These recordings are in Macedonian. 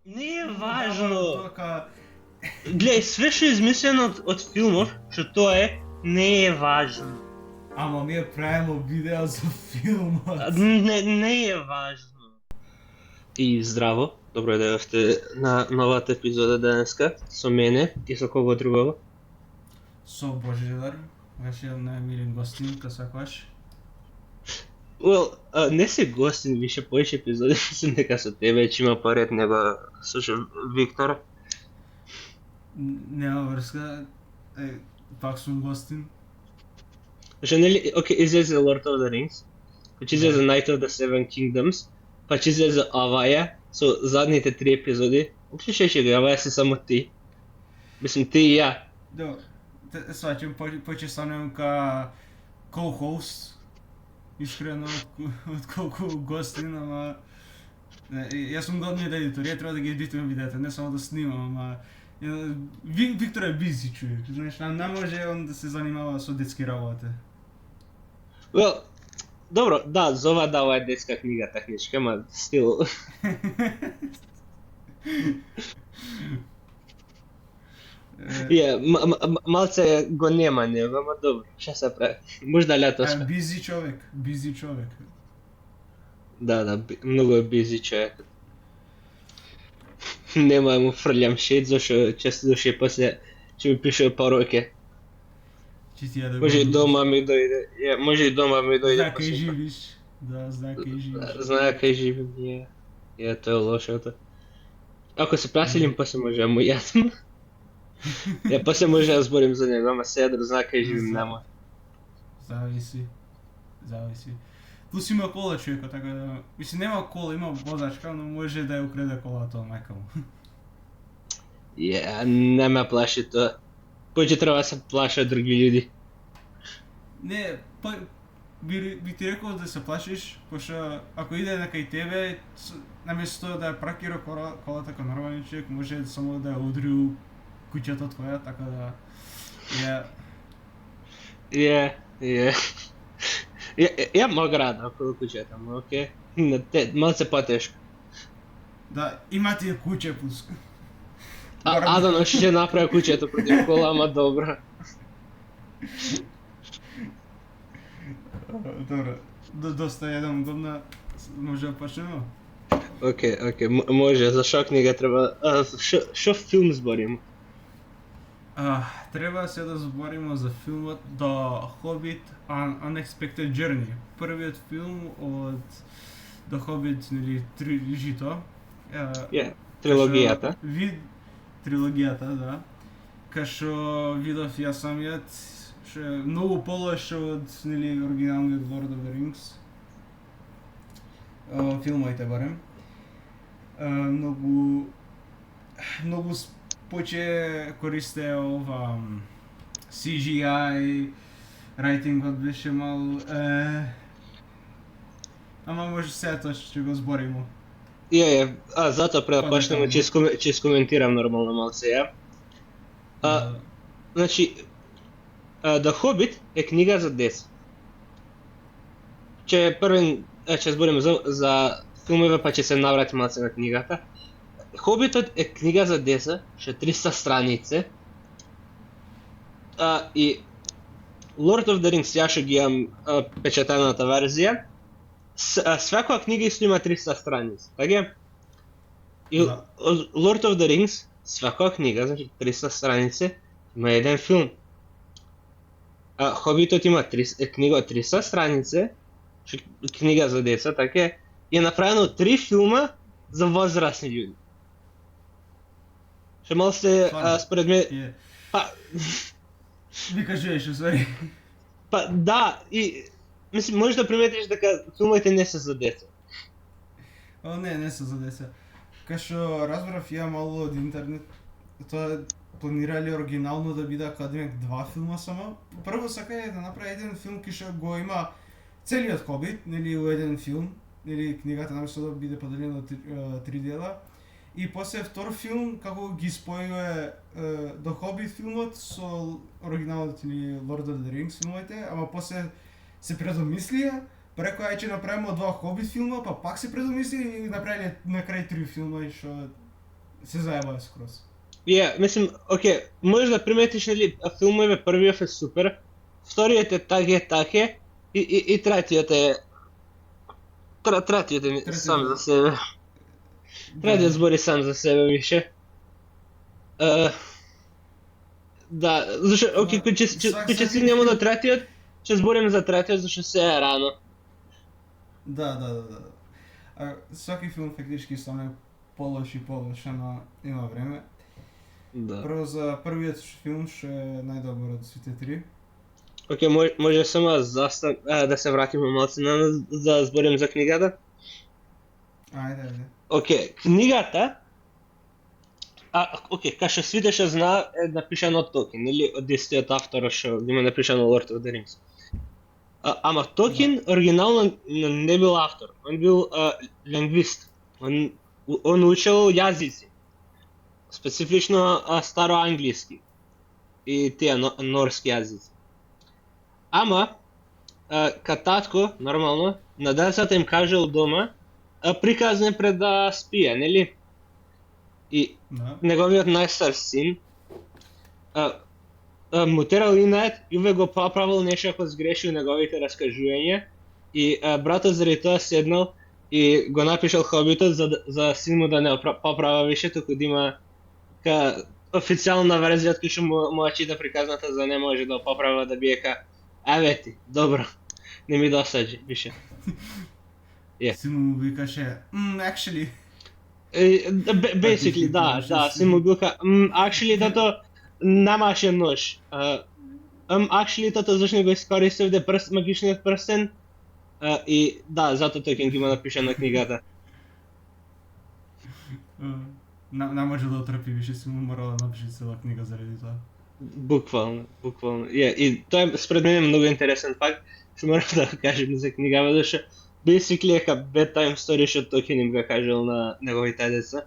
Не е важно. Тоа Гледај, све што е измислено од филмов, што тоа е, не е важно. ама ние правимо видео за филмот. Не е важно. И здраво, добро дојдовте на новата епизода денеска со мене и со кого другого. Со Божидар, ваше најмилен гостин, ка сакаш. Well, не се гостин више повеќе епизоди, мислам дека со тебе ќе има поред него со Виктор. Нема врска, пак сум гостин. Што нели, окей, излезе Lord of the Rings, па ќе излезе Night of the Seven Kingdoms, па ќе излезе Аваја со задните 3 епизоди. Упше ќе го Аваја си само ти. Мислам ти и ја. Да, сваќам, поче станем ка co-host, искрено, отколку гостин, ама... Јас сум главниот едитор, ја треба да ги едитувам видеата, не само да снимам, ама... Виктор е бизи човек, знаеш, не може он да се занимава со детски работи. Well, добро, да, зова да ова е детска книга техничка, ама стил. Малце го нема него, ама добро, ша се прави. Можда летоска. Бизи човек. Да, многу е бизи човек. Нема да му фрлям шейт, зашто често дошли после ќе ми пише пороке. Може и дома ми дојде. Може и дома ми дојде. Знае кај живиш. Да, знае кај живиш. Знае кај живим, тоа е лошото. Ако се преселим, после може да му јадам. После може да зборим за него, ама сега да знае кај живим нема. Зависи. Плюс има кола човека, така да... Мисли, нема кола, има возачка, но може да ја украде колата од мајка му. Не ме плаши тоа. Поќе треба да се плаша од други луѓе. Не, би ти рекол да се плашиш, пошто ако иде кај тебе, наместо да ја паркира колата кај нормален човек, може само да ја удри у куќата твоја, така да... Ја мога рада околу куќата му, окей? Малце потешко. Да, има ти куќе плюс. Адано ќе направи куќето против кола, ама добро. Добро, доста едам удобна, може да почнеме? Окей, може, за шо книга треба... Шо филм збориме? Треба се да збориме за филмот The Hobbit Unexpected Journey. Првиот филм од The Hobbit, нели, трилогијата. Трилогијата. Трилогијата, да. Кашо видов ја самиот, што е многу полош од, нели, оригиналниот Lord of the Rings. Филмите барем. Многу поче користе ова CGI, райтингот беше мал... Ама може сега тоа што го збориме. Затоа пред да почнеме ќе искоментирам нормално малце ја. Значи, The Hobbit е книга за деца. Ќе збориме за филмове, па ќе се наврати малце на книгата. Хобитот е книга за деца, што е 300 страници. И Lord of the Rings, ја што ги имам печатената верзија, свакоја книга исто има 300 страници, така? И Lord of the Rings, свакоја книга, значи 300 страници, има еден филм. Хобитот има книга од 300 страници, што книга за деца, така? И е направено 3 филма за возрастни луѓе. Што мал се според мене... Ви кажеш, усвари. Да, и... Мислим, можеш да приметиш дека филмите не се за деца. Не се за деца. Кашо разбрав ја мало од интернет, тоа планирали оригинално да биде академик 2 филма само. Прво сакаја да направи еден филм кој што го има целиот Хобит, нели у еден филм, нели книгата наместо да биде поделена од 3 дела. И после втор филм како ги спојува The Hobbit филмот со оригиналот или Lord of the Rings филмите, ама после се предомислија, преку ај ќе направиме 2 Hobbit филма, па пак се предомислија и направиле на крај 3 филма и што се заебаа скроз. Мислим, окей, можеш да приметиш, нели, филмове, првиот е супер, вториот е таке, и третиот е... Третиот е сам за себе. Третиот збори сам за себе више. Да, зашто, окей, кој ќе стигнемо до третиот, ќе збориме за третиот, зашто се е рано. Да. А сваки филм фактички стане полош, но има време. Да. Прво за првиот филм што е најдобар од сите три. Окей, може само да се вратиме малку да зборим за книгата. Ајде. Окей, книгата окей, кај што сите што знаат, е напишано од Толкин, или од истиот автор што има напишано Lord of the Rings. Ама Толкин оригинално не бил автор, он бил лингвист. Он учел јазици. Специфично староанглиски и тие норски јазици. Ама ка татко, нормално, на децата им кажал дома, приказне пред да спие, нели? И неговиот најстар син му терал инет и увек го поправил нешто ако сгрешил неговите раскажувања и братот заради тоа седнал и го напишал Хобитот за син му да не поправа више, туку да има официјална верзија кој што му чита приказната за не може да поправа да бие еве ти, добро, не ми досаѓа више. Син му викаше, actually. Basically, да, син му вика, actually, тато немаше нож. Actually, тато зашто го искористивте магичниот прстен, и да, затоа тој ќе ги има напишано на книгата. Не може да отрпи више, си му морал да напише цела книга заради тоа. Буквално. И тоа е според мене многу интересен факт, што морам да го кажем за книгава, зашто basically е bedtime story што Толкин им го кажал на неговите деца,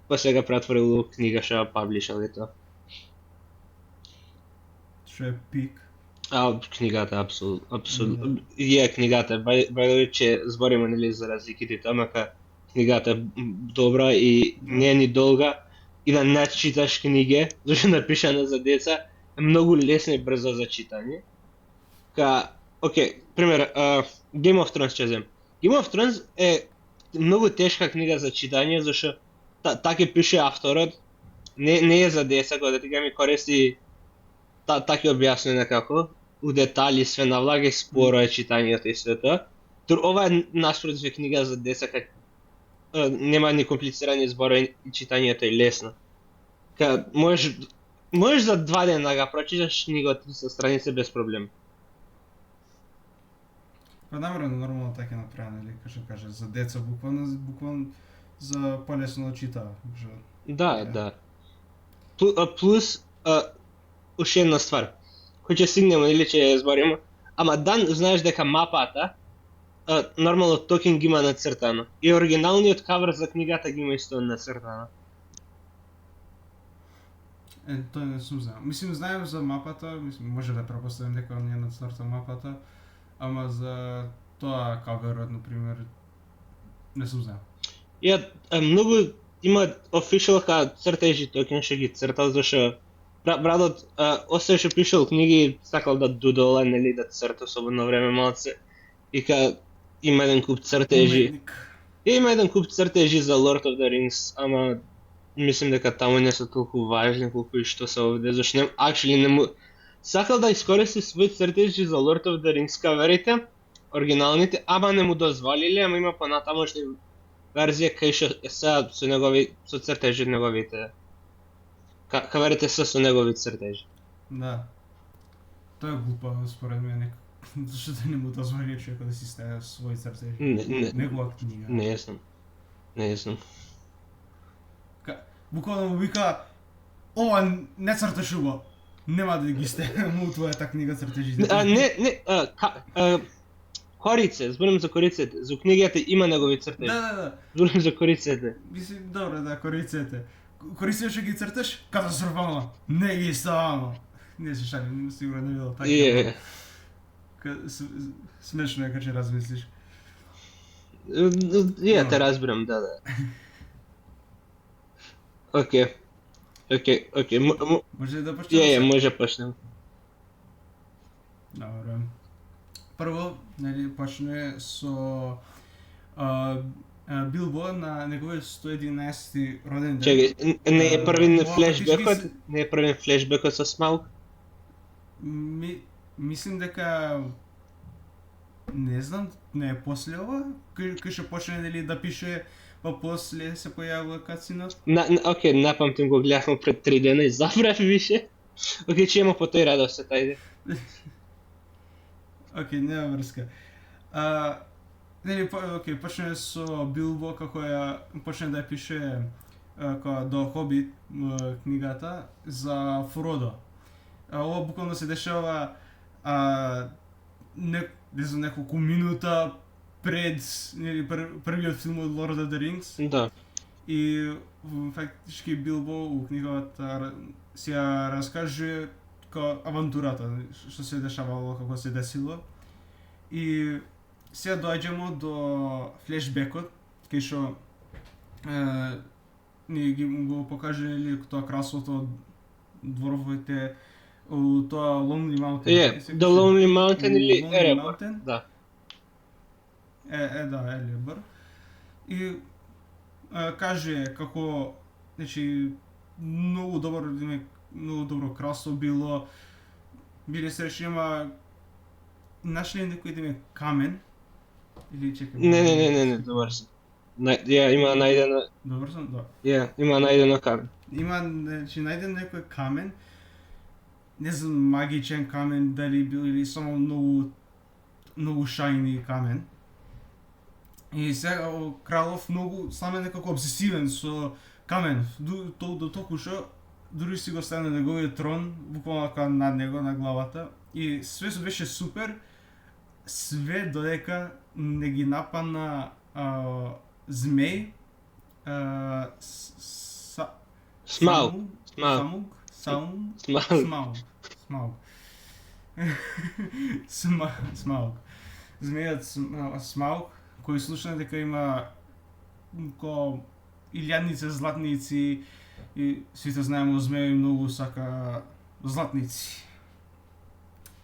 после го претворил во книга што ја паблишал и тоа. Што е пик? Книгата апсолутно. Книгата, by the way, че збориме нели за разликите тоа, книгата е добра и не е ни долга и да не читаш книги, зашто напишана за деца, е многу лесна и брза за читање. Окей, пример, Game of Thrones ќе земам. Game of Thrones е многу тешка книга за читање, зашто така пише авторот, не е за деца, кога да ти ми користи така објаснува некако, у детали све навлага и споро е читањето и све тоа. Ова е наспротив книга за деца, кај нема ни комплицирани зборови и читањето е лесно. Можеш за 2 дена да го прочиташ книга од 300 страници без проблем. Намерно нормално така е направено, или како каже, за деца буквално за полесно да читаа. Да. Плюс уште една ствар. Кој ќе стигнеме или ќе ја збориме, ама Дан знаеш дека мапата нормално Толкин ги има нацртано. И оригиналниот кавер за книгата ги има исто нацртано. Тоа не сум знал. Мислим, знаем за мапата, може да пропоставим дека он ја нацртал мапата, ама за тоа каверот, например, не сум знал. Многу има official цртежи Толкин што ги цртал, зашто братот освен што пишал книги, сакал да дудола, нели, да црта особено време малце. И има еден куп цртежи. Има еден куп цртежи за Lord of the Rings, ама мислим дека таму не се толку важни колку и што се овде, зашто не му сакал да искористи своји цртежи за Lord of the Rings каверите, оригиналните, ама не му дозволиле, ама има понатамошни верзија кај што се со цртежи неговите. Каверите се со негови цртежи. Да. Тоа е глупо според мене, зашто да не му дозволи човекот да си стави своји цртежи. Негова книга. Не знам. Буквално му вика, ова не црташ убаво. Нема да ги стави му твојата книга цртежите. Корице, зборим за кориците. За книгите има негови цртежи. Да. Зборим за кориците. Мислим, добро, да, кориците. Кориците што ги црташ, катастрофално. Не ги ставам. Не се шалим, сигурно не било така. Смешно е кога ќе размислиш. Те разбирам, да. Океј. Може да почнеме? Може почнем. Добро. Прво, нели, почне со Билбо на неговиот 111 роден ден. Чекај, не е првин флешбекот со Смауг? Мислим дека не знам, не е после ова, кај што почне нели да пише, па после се појавува кацинот. Океј, напамтим го гледавме пред 3 дена и забрав више. Океј, че има по тој радост, тајде. Океј, нема врска. Нели, почне со Билбо како ја почне да ја пише до Хобит книгата за Фродо. Ова буквално се дешава не знам, неколку минута пред првиот филм од Lord of the Rings. Да. И фактички Билбо у книгата си ја раскаже како авантурата, што се дешавало, како се десило. И сега доаѓамо до флешбекот, кај што ни ги го покажале тоа кралството од дворфовите у тоа Lonely Mountain. The Lonely Mountain или Erebor. Да. Да, Erebor. И каже како, значи, многу добро кралство било, биле се има нашли некој камен или чекај. Не, добар си. Има најдено. Добар сум, да. Има најдено камен. Има, значи, најден некој камен. Не знам, магичен камен дали бил или само многу шајни камен. И сега кралов многу саме некако обсесивен со камен. До толку што дури си го стави на неговиот трон, буквално над него на главата. И све беше супер, све додека не ги нападна змеј, Смауг. Змејот Смауг, кој слушна дека има илјадници златници и сите знаеме змеј многу сака златници.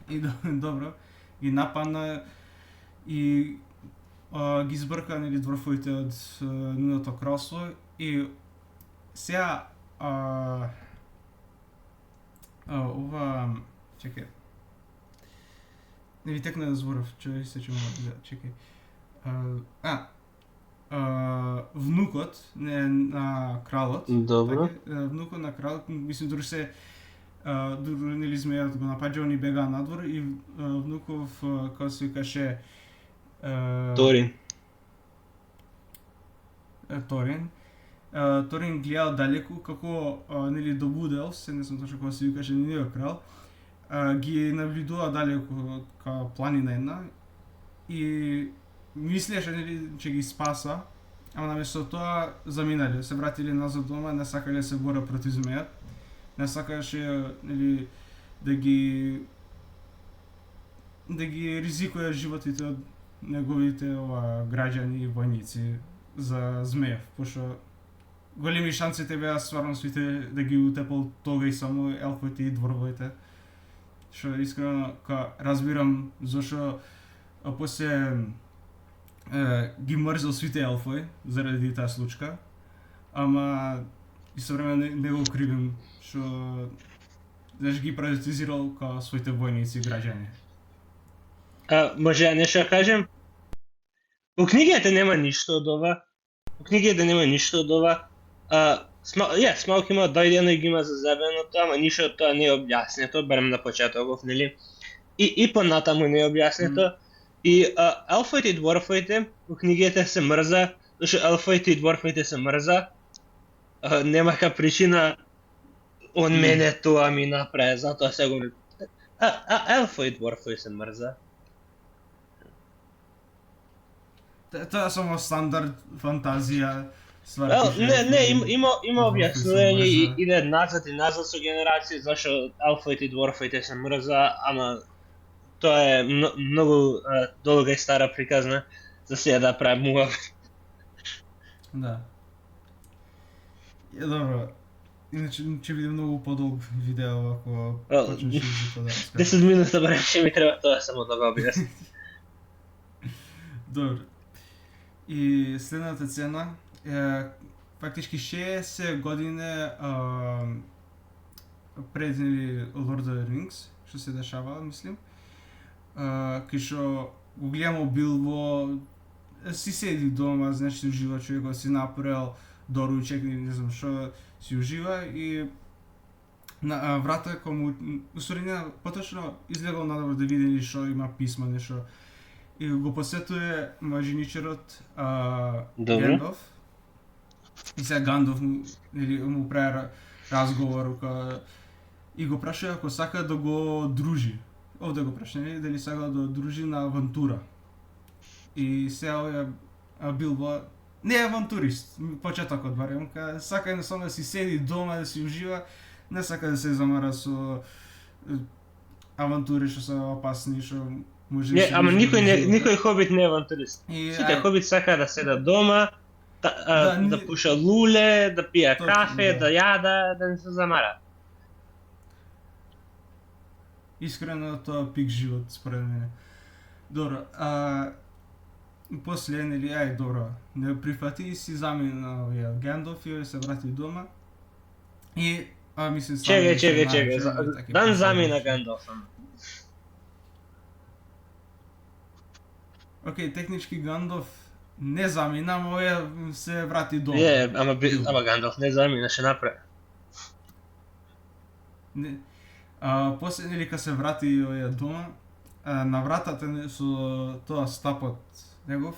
И добро, ги нападна и ги збрка нели дворфовите од нивното кралство и сега ова чекај. Не ви текна да зборав, се чума, чекај. Внукот на кралот. Добро. Внукот на кралот, мислим дури нели змејот го напаѓал и бега надвор и внуков како се викаше Торин гледал далеку како нели добудел, се не знам точно како се викаше нивниот крал, ги навидува далеку кај планина една и мислеше нели че ги спаса, ама наместо тоа заминале, се вратиле назад дома, не сакале да се борат против змејот. Не сакаше нели да ги ризикува животите од неговите граѓани и војници за змејов, пошто големи шансите беа стварно свите да ги утепал тога и само елфовите и дворвовите. Што искрено разбирам зашо после ги мрзел свите елфови заради таа случка, ама истовремено не го кривим што ги приоритизирал као своите војници и граѓани. Може нешто да кажем? У книгите нема ништо од ова. Смауг има дојдено и ги има зазебеното, ама ништо од тоа не е објаснето, барем на почетоков, нели? И понатаму не е објаснето. И елфовите и дворфовите у книгите се мрза, зашто елфовите и дворфовите се мрза. Немаха причина он мене тоа ми направи, затоа се го... елфови и дворфови се мрза. Тоа е само стандард фантазија. Има објаснување и иде назад и назад со генерации зашто елфовите и дворфовите се мрза, ама тоа е многу долга и стара приказна за сега да правим муав. Да. Добро, Иначе ќе биде многу подолг видео ако почнеш за тоа да скажеш. 10 минути барем ќе ми треба тоа само да го објаснам. Добро. И следната сцена е фактички 60 години пред Lord of the Rings, што се дешава, мислим. Кај што го гледам Билбо, си седи дома, значи ужива човекот, си направил доручек, не знам што, си ужива и на врата кому усторина поточно излегол надвор да види што има писма нешто. И го посетува мажиничарот Гандалф. И сега Гандалф му прави разговор и го прашува ако сака да го дружи. Овде го прашува дали сака да дружи на авантура. И сега Билбо не е авантурист, почетокот барем, сака едноставно да си седи дома, да си ужива, не сака да се замара со авантури што се опасни, што може Не, ама никој хобит не е авантурист. Сите хобит сака да седат дома, да пуша луле, да пија кафе, да јада, да не се замара. Искрено тоа пик живот според мене. Добро, после нели добро, не прифати и си замина Гандалф и се врати дома. И мислам Чекај. Дан замина Гандалф. Океј, технички Гандалф не замина, но се врати дома. Ама Гандалф не замина, ше направи. После нели кога се врати дома, на вратата со тоа стапот негов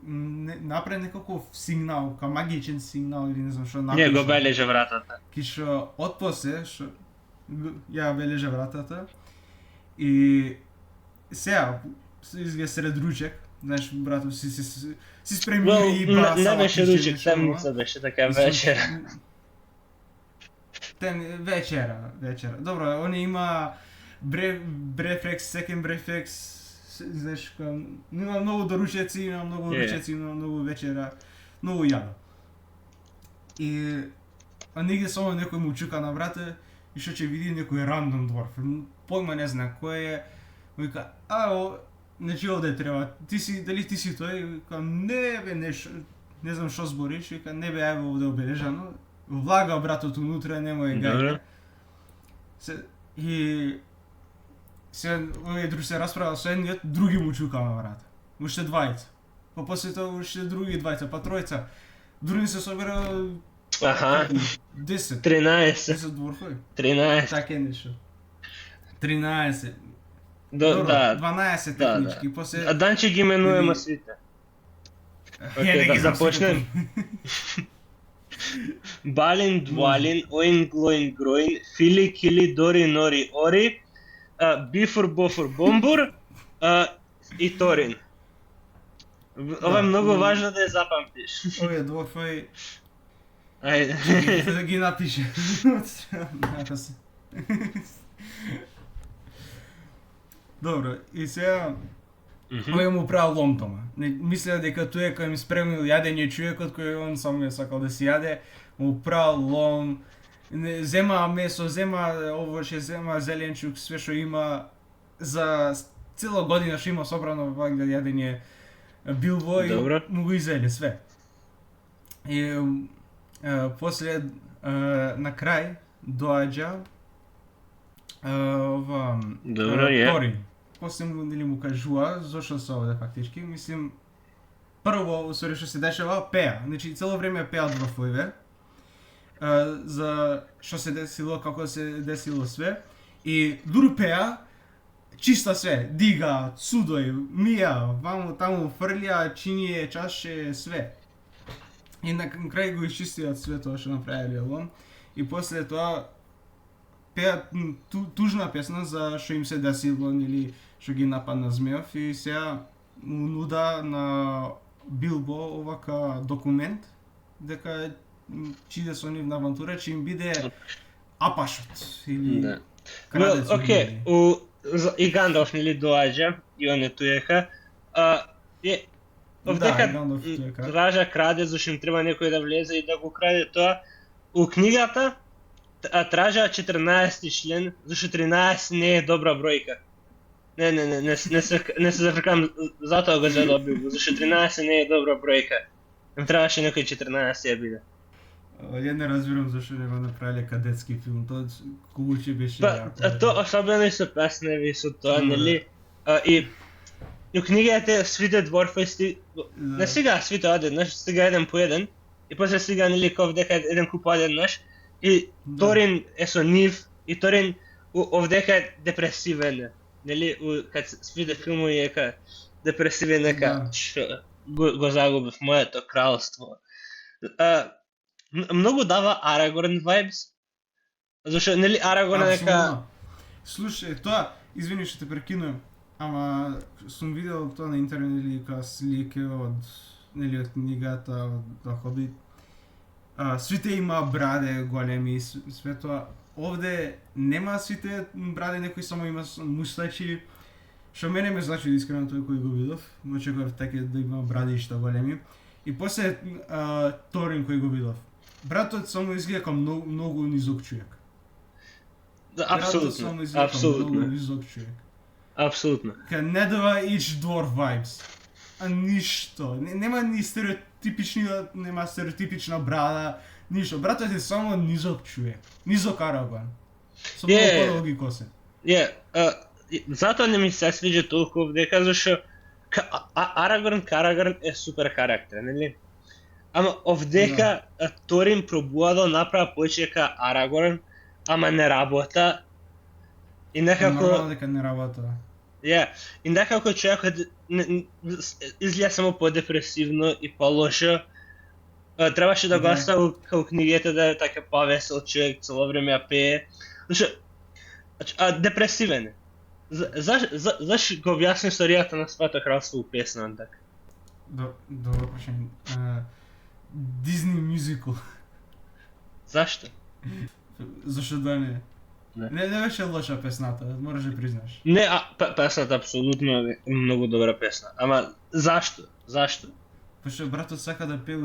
направи некаков сигнал, ка магичен сигнал или не знам што направи. Не го бележе вратата. Ки што отпосле што ја бележе вратата и сега изгледа сред ручек, знаеш, братов си спремил и ба не беше ручек, темница беше така вечера. Вечера. Добро, они има брефекс, секонд брефекс, знаеш, има многу доручеци, има многу ручеци, има многу вечера, многу јадо. И негде само некој му чука на врата и што ќе види некој рандом дворф. Појма не знам кој е, му вика, значи овде треба, дали ти си тој? Вика, не бе, не знам што збориш, вика, не бе, ево овде обележано. Влага братот унутре, немој гајка. И се овие други се расправа со едниот, други му чука на врата. Уште двајца. Па после тоа уште други двајца, па тројца. Други се собира 10. 13 дворфови. 13. Така е нешто. 13. Добро, 12 технички, после Данче ги именуваме сите. Океј, да започнем. Балин, Двалин, Оин, Глоин, Гроин, Фили, Кили, Дори, Нори, Ори, Бифур, Бофур, Бомбур и Торин. Ова е многу важно да ја запамтиш. Овие дворфови Ајде. да ги напише. Добро, и сега овие му правил лом дома. Мислеа дека тој е кој им спремил јадење човекот кој он само ја сакал да си јаде, му правил лом, зема месо, зема овоќе, зема зеленчук, све што има за цела година што има собрано во јадење Билбо и му го изеле све. И после на крај доаѓа Торин. После му кажува зошто се овде фактички, мислим прво што се дешава пеа, значи цело време пеат во фојве за што се десило, како се десило све и дури пеа чиста све, дига, судој, мија, ваму таму фрлија, чиние, чаше, све. И на крај го исчистиат све тоа што направиле лом и после тоа пеат тужна песна за што им се десило или што ги нападна змеов и сега му нуда на Билбо овака документ дека чиде со нив на авантура ќе им биде апашот или крадецот. Океј, и Гандалф нели доаѓа и они туеха. Овдека тража краде зашто им треба некој да влезе и да го краде тоа. у книгата тражаа 14 член, зашто 13 не е добра бројка. Не се зафркам, затоа го задобил, зашто 13 не е добра бројка. Им требаше некој 14 ја биде. Ја не разбирам зашто не го направиле кадетски филм, тоа кулуче беше. Тоа особено и со песни, со тоа, нели? И у книгите свите дворфести, не сега свите одеднаш, сега еден по еден, и после сега нели овдека еден куп одеднаш, и Торин е со нив, и Торин овдека е депресивен, нели? Кад свите филмови е депресивен, нека го загубив моето кралство. Многу дава Арагорн vibes. Зашто нели Арагорн е нека... Слушај, тоа, извини што те прекинувам, ама сум видел тоа на интернет или слики од книгата од Хобит. Свите има браде големи и све тоа. Овде нема свите браде, некој само има мустачи. Што мене ме значи искрено тој кој го видов. Очекував така да има брадишта големи. И после Торин кој го видов. Братот само изгледа како многу низок човек. Апсолутно. Апсолутно. Ка не дава each dwarf vibes. Ништо. Нема ни стереотипична брада, ништо. Братот е само низок човек. Низок Арагорн. Со многу подолги косе. Затоа не ми се свиѓа толку овдека, зашто Арагорн е супер карактер, нели? Ама овдека Торин пробува да направи повеќе ка Арагорн, ама не работа. И некако... Нормално дека не работа. И некако човекот изгледа само по-депресивно и по-лошо. Требаше да го остави као книгите да е така повесел човек, цело време ја пее. Зашто депресивен е. Заш го објасни историјата на Свето кралство у песна така? Добро прашање. Дизни мюзикл. Зашто? Зашто да не? Не беше лоша песната, мораш да признаш. Не, песната апсолутно е многу добра песна. Ама зашто? Пошто братот сака да пее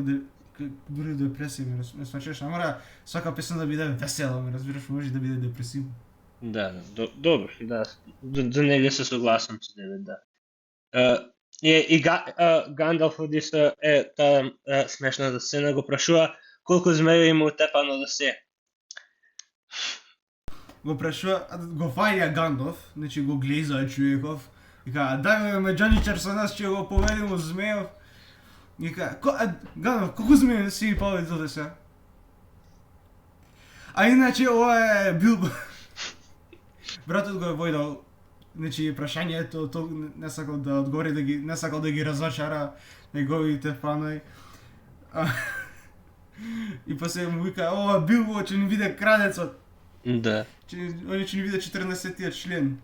дури депресија, ме свачеш, а мора сака песна да биде весела, ме разбираш, може да биде депресивна. Да, добро, да. За него се согласам со тебе, да. И Гандалф одисто е таа смешната сцена, го прашува колку змеји има утепано да се. Го прашува, го фаја Гандалф, значи го глеза човеков, и каја, дај ме Джаничар со нас, ќе го поведемо змејов. И каја, Гандалф, колку змеји си поведи до се? А иначе ова е Билбо. Братот го е војдал, значи прашањето, не сакал да одговори, не сакал да ги разочара неговите фанови. И после му вика, ова Билбо ќе ни биде крадецот. Да. Они ќе ни биде 14-тиот член.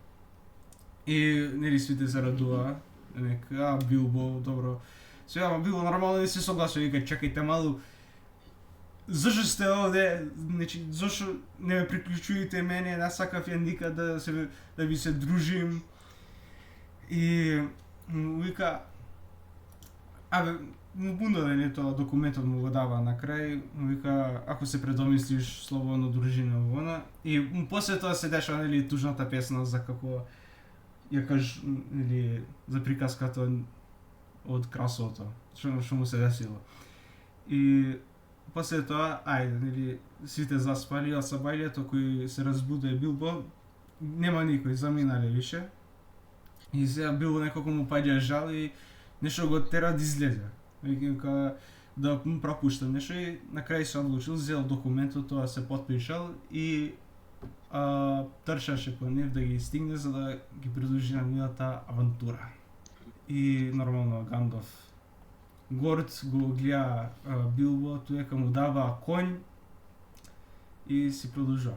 И нели свите се радува, нека Билбо, добро. Сега, ама Билбо нормално не се согласува, вика, чекајте малу. Зашто сте овде, значи, зашто не ме приклучувате мене, не сакав ја никад да ви се дружим. И му вика, му бунда да тоа документот му го дава на крај, му вика, ако се предомислиш, слободно дружина во она. И после тоа се дешава, нели, тужната песна за како ја кажеш, нели, за приказката од красото, што му се десило. И после тоа, нели, сите заспали, а сабајлето кој се разбуде Билбо, нема никој, заминале више. И сега Билбо некако му паѓа жал и нешто го тера да излезе. Вика да му пропушта нешто и на крај се одлучил, зел документот, тоа се потпишал и трчаше по нив да ги стигне за да ги придружи на нивната авантура. И нормално Гандалф горд го гледа Билбо, туека му дава конј и си продолжува.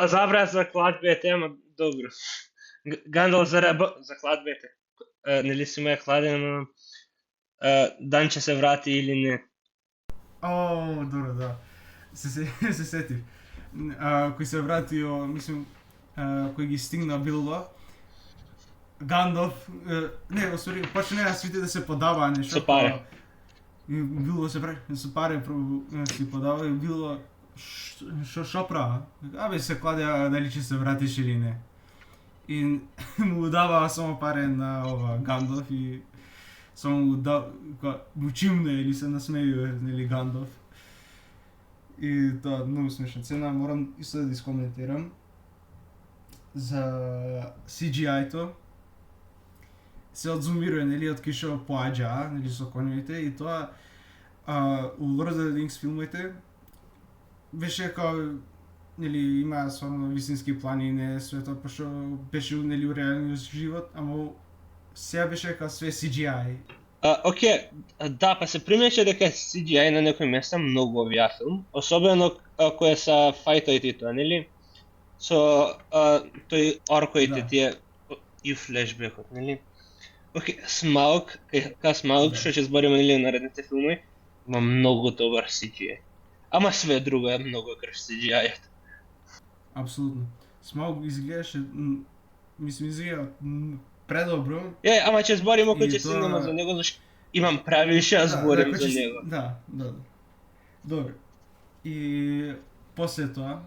Забра за кладбите, ама добро. Гандалф за кладбите. Нели си ме е кладен, дан ќе се врати или не? Добро, да. Се сетив. Кој се вратио, мислам, кој ги стигна Билбо, Гандалф, почне на свите да се подава нешто. Со пари. И било се пари си подава и било шо права? Абе се кладе дали ќе се вратиш или не. И му дава само пари на ова Гандалф и само му чимне или се насмејува нели Гандалф. И тоа многу смешно. Цена морам исто да искоментирам за CGI-то. Се одзумирува нели од кишо поаѓа, нели со конјите и тоа у Lord of the Rings филмите беше као нели има стварно вистински планини, свето пошто беше нели у реалниот живот, ама сега беше као све CGI. Океј, да, па се примече дека CGI на некои места многу оваа филм, особено кога се фајтоите тоа, нели? Со тој орковите тие и флешбекот, нели? Океј, Смауг, кај Смауг што ќе збориме нели наредните филми, има многу добар CGI. Ама све друго е многу крш CGI-от. Апсолутно. Смауг изгледаше, мислам изгледа предобро. Ама ќе збориме кој ќе стигнеме за него, зашто имам правише да зборим за него. Да. Добро. И после тоа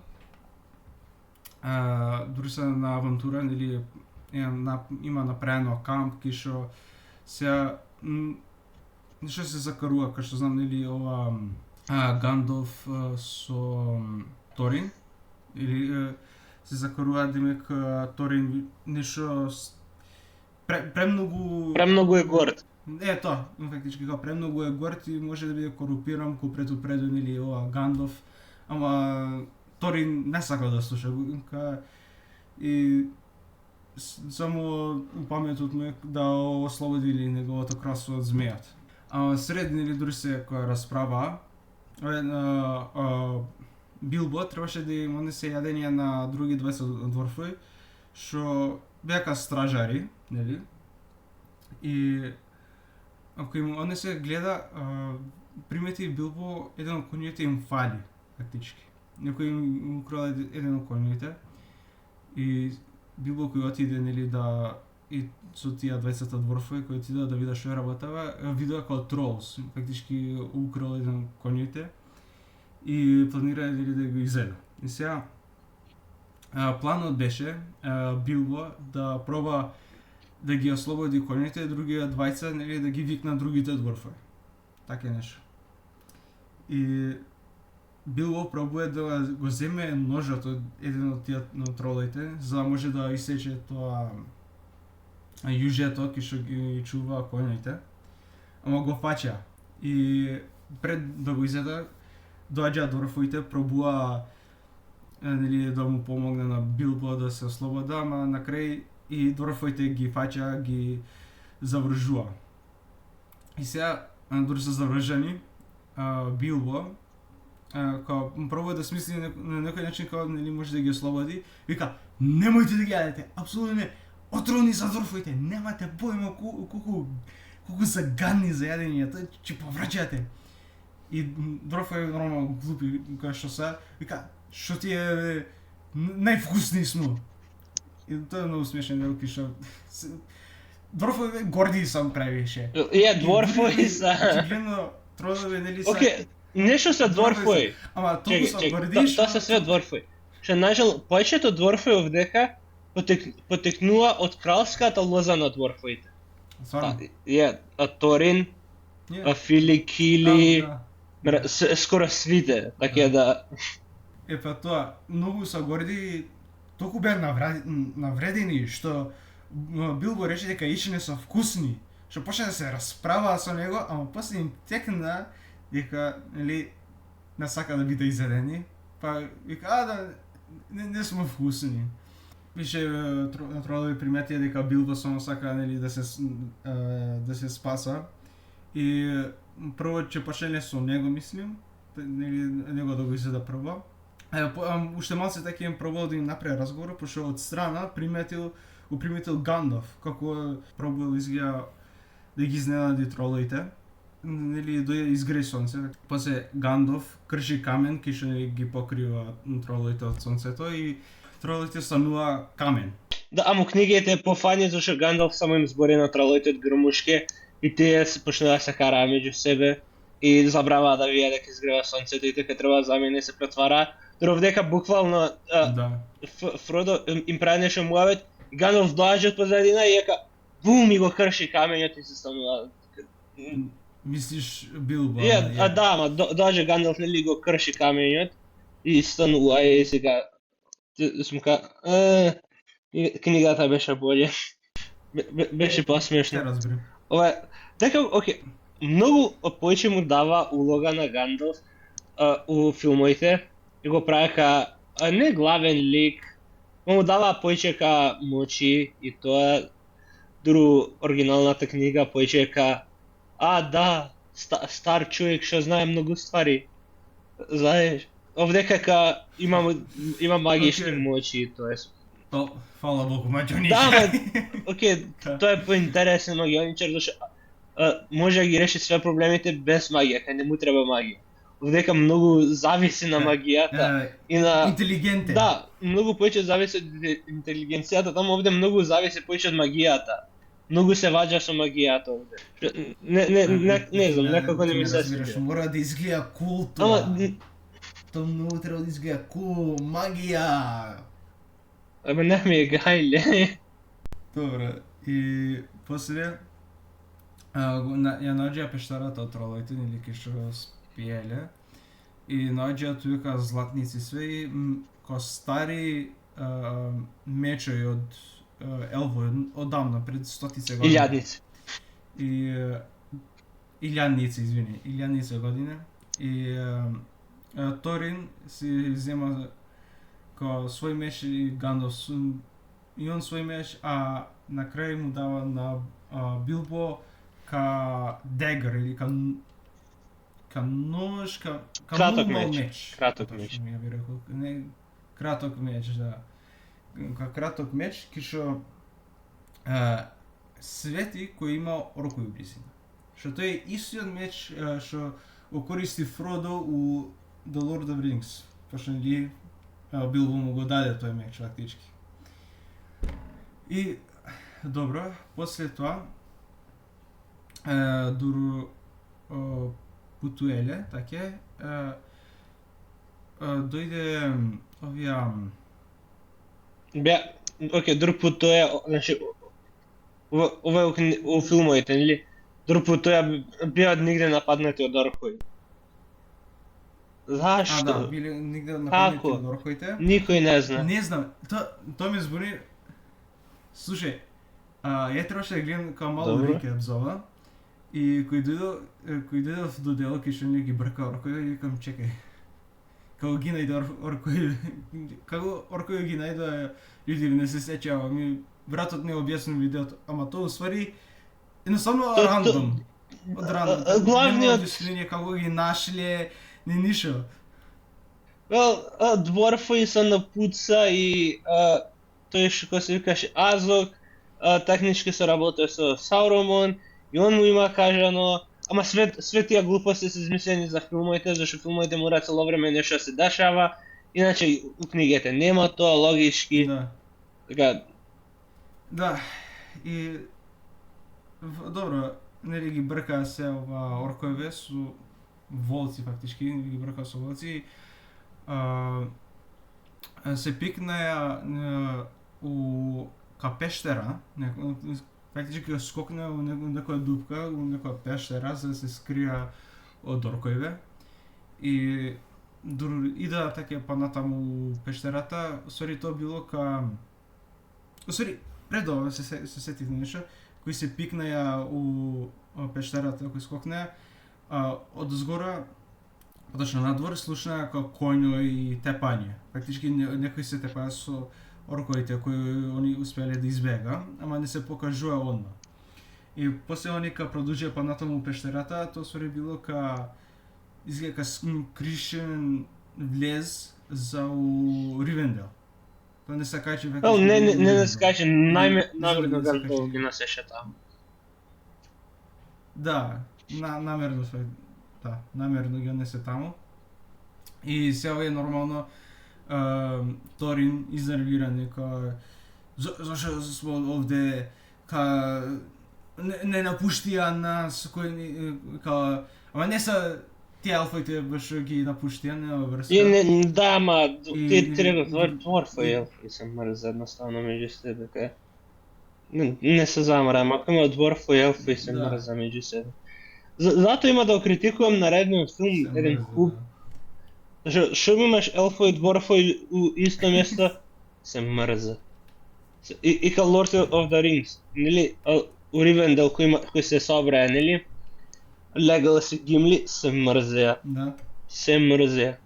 дури се на авантура, нели има направено камп кај што сега нешто се закарува, кај што знам нели ова Гандалф со Торин или се закарува демек Торин нешто премногу е горд. Тоа, фактички као премногу е горд и може да биде корупиран ко предупреду нели ова Гандалф, ама Торин не сака да слуша и само у паметот му да ослободи неговото кралство од змејот. Ама сред нели дури се која расправа Билбо требаше да им однесе јадење на други 20 дворфови што беа стражари, нели? И ако им однесе гледа, примети Билбо еден од коњите им фали, фактички. Некој им украл еден од коњите и Билбо кој отиде нели да и со тие 20 дворфови кои отидоа да видат што работава, видоа како тролс, фактички украл еден коњите и планира нели да го изеде. И сега планот беше Билбо да проба да ги ослободи коњите, другите двајца нели да ги викнат другите дворфови. Така нешто. И Билбо пробува да го земе ножот од еден од тие тролите, за да може да исече тоа јужето кој што ги чува коњите. Ама го фаќа. И пред да го изеда, доаѓа дворфовите, пробува нели да му помогне на Билбо да се ослобода, ама на крај и дворфовите ги фаќа, ги завржува. И сега дури се завржани, Билбо као пробува да смисли на некој начин како нели може да ги ослободи, вика немојте да ги јадете, апсолутно не, отровни за дворфовите, немате појма колку се гадни за јадење, тоа ќе повраќате. И дворфови нормално глупи кои што се, вика што ти е највкусни смо. И тоа е многу смешен дел кој што дворфови горди сам правише. Дворфови се. Очигледно тролови нели се. Океј, нешто се дворфови. Ама толку се горди што се све дворфови. Што најжал повеќето дворфови овдека потекнува од кралската лоза на дворфовите. Торин, Фили, Кили, скоро свите, така да. Па тоа, многу се горди, толку беа навредени што Билбо рече дека иши не се вкусни, што почна да се расправаа со него, ама после им текна дека нели не сака да биде изедени, па вика не сме вкусни. Више тролови приметија дека Билбо само сака нели да се спаса и прво ќе почне со него мислим, нели него да го изеда прво. Уште малце така им пробувал да им направи разговор, пошто од страна приметил Гандалф како пробувал изгледа да ги изненади троловите. Нели изгре сонце. После Гандалф крши камен кој што ги покрива троловите од сонцето и тролите станува камен. Да, ама книгите е пофани зашто Гандалф само им збори на тролите од грмушки и тие почнаа да се караа меѓу себе и забраваа да види дека изгрева сонцето и дека треба да замине се претвара. Доров дека буквално Да. Фродо им прави нешто муавет, Ганелф доаѓа од позадина и ека бум и го крши камењот и се станува. Мислиш Билбо? Да, ама доаѓа Ганелф нели го крши камењот и станува и сега смука книгата беше боле. Беше посмешно. Те разбирам. Ова дека многу повеќе му дава улога на Ганелф у филмовите и го правеха не главен лик, му дава повеќе ка мочи и тоа друг оригиналната книга повеќе ка да, стар човек што знае многу ствари. Знаеш, овдека ка има магични мочи, тоа е. Фала Богу, маѓоничар. Да, тоа е поинтересен маѓоничар, зашто може да ги реши све проблемите без магија, кај не му треба магија. Овдека многу зависи на магијата и на интелигентен. Да, многу повеќе зависи од интелигенцијата, таму овде многу зависи повеќе од магијата. Многу се ваѓа со магијата овде. Не знам, некако не ми се свиѓа. Мора да изгледа кул тоа. Тоа многу треба да изгледа кул, магија. Ама не ми е гајле. Добре, и после ја наđеа пештарата од тролоите, нели ке што спиеле, и наđеа тука златници све и ко стари мечови од елфови, одамна, пред стотице години. Илјадници. Илјадници години. И Торин си зема ко свој меч и Гандалф и он свој меч, а на крај му дава на Билбо ка дегер или ка нож, ка краток меч. Краток меч. Ја би рекол, не краток меч, да. Ка краток меч ки што свети кој има оркови близина. Што тој е истиот меч што го користи Фродо у The Lord of the Rings. Пошто нели Билбо му го даде тој меч фактички. И добро, после тоа дуру путуеле, таке, дојде овија друг пут тоа е, значи ова у филмовите, нели? Друг пут тоа беа нигде нападнати од оркови. Зашто? Да, биле нигде нападнати од орковите. Никој не зна. Не знам, тоа ме збори. Слушај, ја требаше да гледам као малку рекап за ова. И кој дојдов до дело кај што не ги брка оркови, викам чекај. Како ги најде оркови, како оркови ги најде луѓе не се сеќава, ми братот не објасни видеото, ама тоа уствари едноставно рандом. Од рандом. Главниот како ги нашле, не ништо. Дворфови се напуца и тој што се викаше Азок, технички се работи со Сауромон и он му има кажано, ама све тие глупости се измислени за филмовите, зашто филмовите мора цело време нешто се дешава, иначе у книгите нема тоа логички. Да. Така. Да. И добро, нели ги бркаа се ова оркови со волци фактички, ги бркаа со волци. Се пикнаја у пештера, фактички го скокна у некоја дупка, у некоја пештера за да се скрија од оркови. И ида така па натаму пештерата, сори тоа било пред ова се сетив нешто, кои се пикнаја у пештерата, кои скокнеа, од згора, поточно надвор, слушнаа како коњо и тепање. Фактички некои се тепаја со орковите кои они успеале да избега, ама не се покажува одма. И после они продолжија па натаму пештерата, тоа сори било изгледа кришен влез за у Ривендел. Тоа не се качи веќе. Не се качи, намерно Ганелф ги носеше таму. Да, намерно ги несе таму. И сега е нормално Торин изнервиран дека зашто сме овде не напуштија нас кој Ама не са тие елфоите баш ги напуштија, нема врска. Да, ама ти треба дворфа и- елфи се мрзе едноставно меѓу себе, кај. Не се замрам, ако има дворфа елфи се Да. мрзе меѓу себе. Затоа има да го критикувам наредниот филм, се еден мрзе, куп. Што имаш елфо и дворфо у исто место, се мрзе. И ка Lord of the Rings, нели, у Ривендел кој се собраа, нели? Legolas и Gimli се мрзеа. Да. Се мрзеа.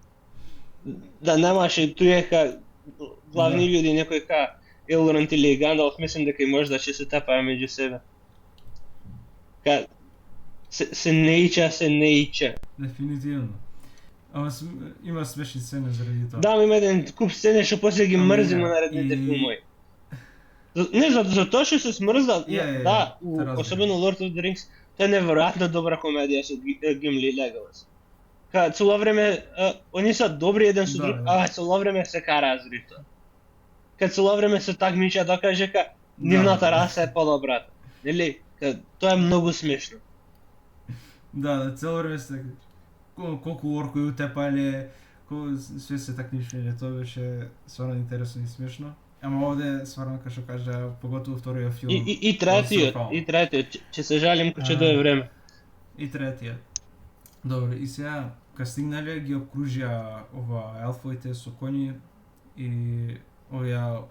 Да немаше тука главни Да. луѓе, некој ка Елронд или Гандалф, мислам дека и можда ќе се тапаа меѓу себе. Ка се неича. Дефинитивно. Ама има смешни сцени заради тоа. Да, има еден куп сцени што после ги Ама мрзим ја, на наредните и- филмови. Не, за тоа што се смрза, Ја, да, те разбирам. особено Lord of the Rings, тоа е неверојатно добра комедија со Гимли и Legolas. Ка цело време они се добри еден со Да, друг, да. цело време се караа зрито. Ка цело време се такмичат, докаже ка нивната раса е подобрата. Нели? Ка тоа е многу смешно. Да, цело време се така. Колку оркови утепале, све се такмичеле, тоа беше стварно интересно и смешно. Ама овде стварно како што кажа, поготово вториот филм. И третиот, ќе се жалим кога ќе дое време. И третиот. Добро, и сега кога стигнале ги окружија ова елфоите со коњи и овие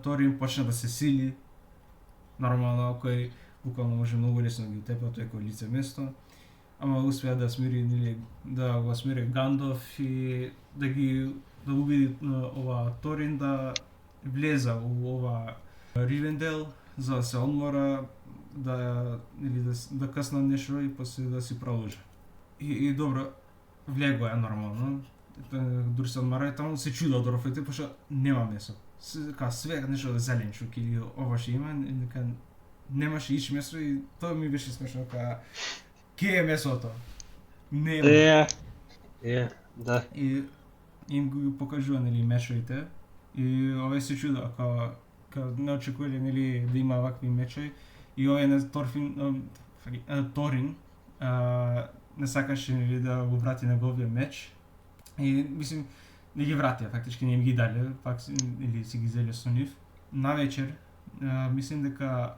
Торин почна да се сили. Нормално, кој буквално може многу лесно да ги утепа, тој кој лице место. Ама успеа да смири, нели, да го смири Гандалф и да убеди ова Торин да влеза у ова Ривендел за да се одмора, да касна нешто и после да си продолжи. И добро, влего е нормално. Дури се одмара и таму се чуда од орфите, пошто нема месо. Све нешто зеленчук или ова што има, немаше иш месо и тоа ми беше смешно, ке е месото? Нема. Да. И им го покажува, нели, мечовите и овој се чуда, не очекувале, нели, да има вакви мечови и овој Торин не сакаше, нели, да го врати неговиот меч и мислим не ги вратија, фактички не им ги дале, пак или си ги зеле со нив. Навечер мислим дека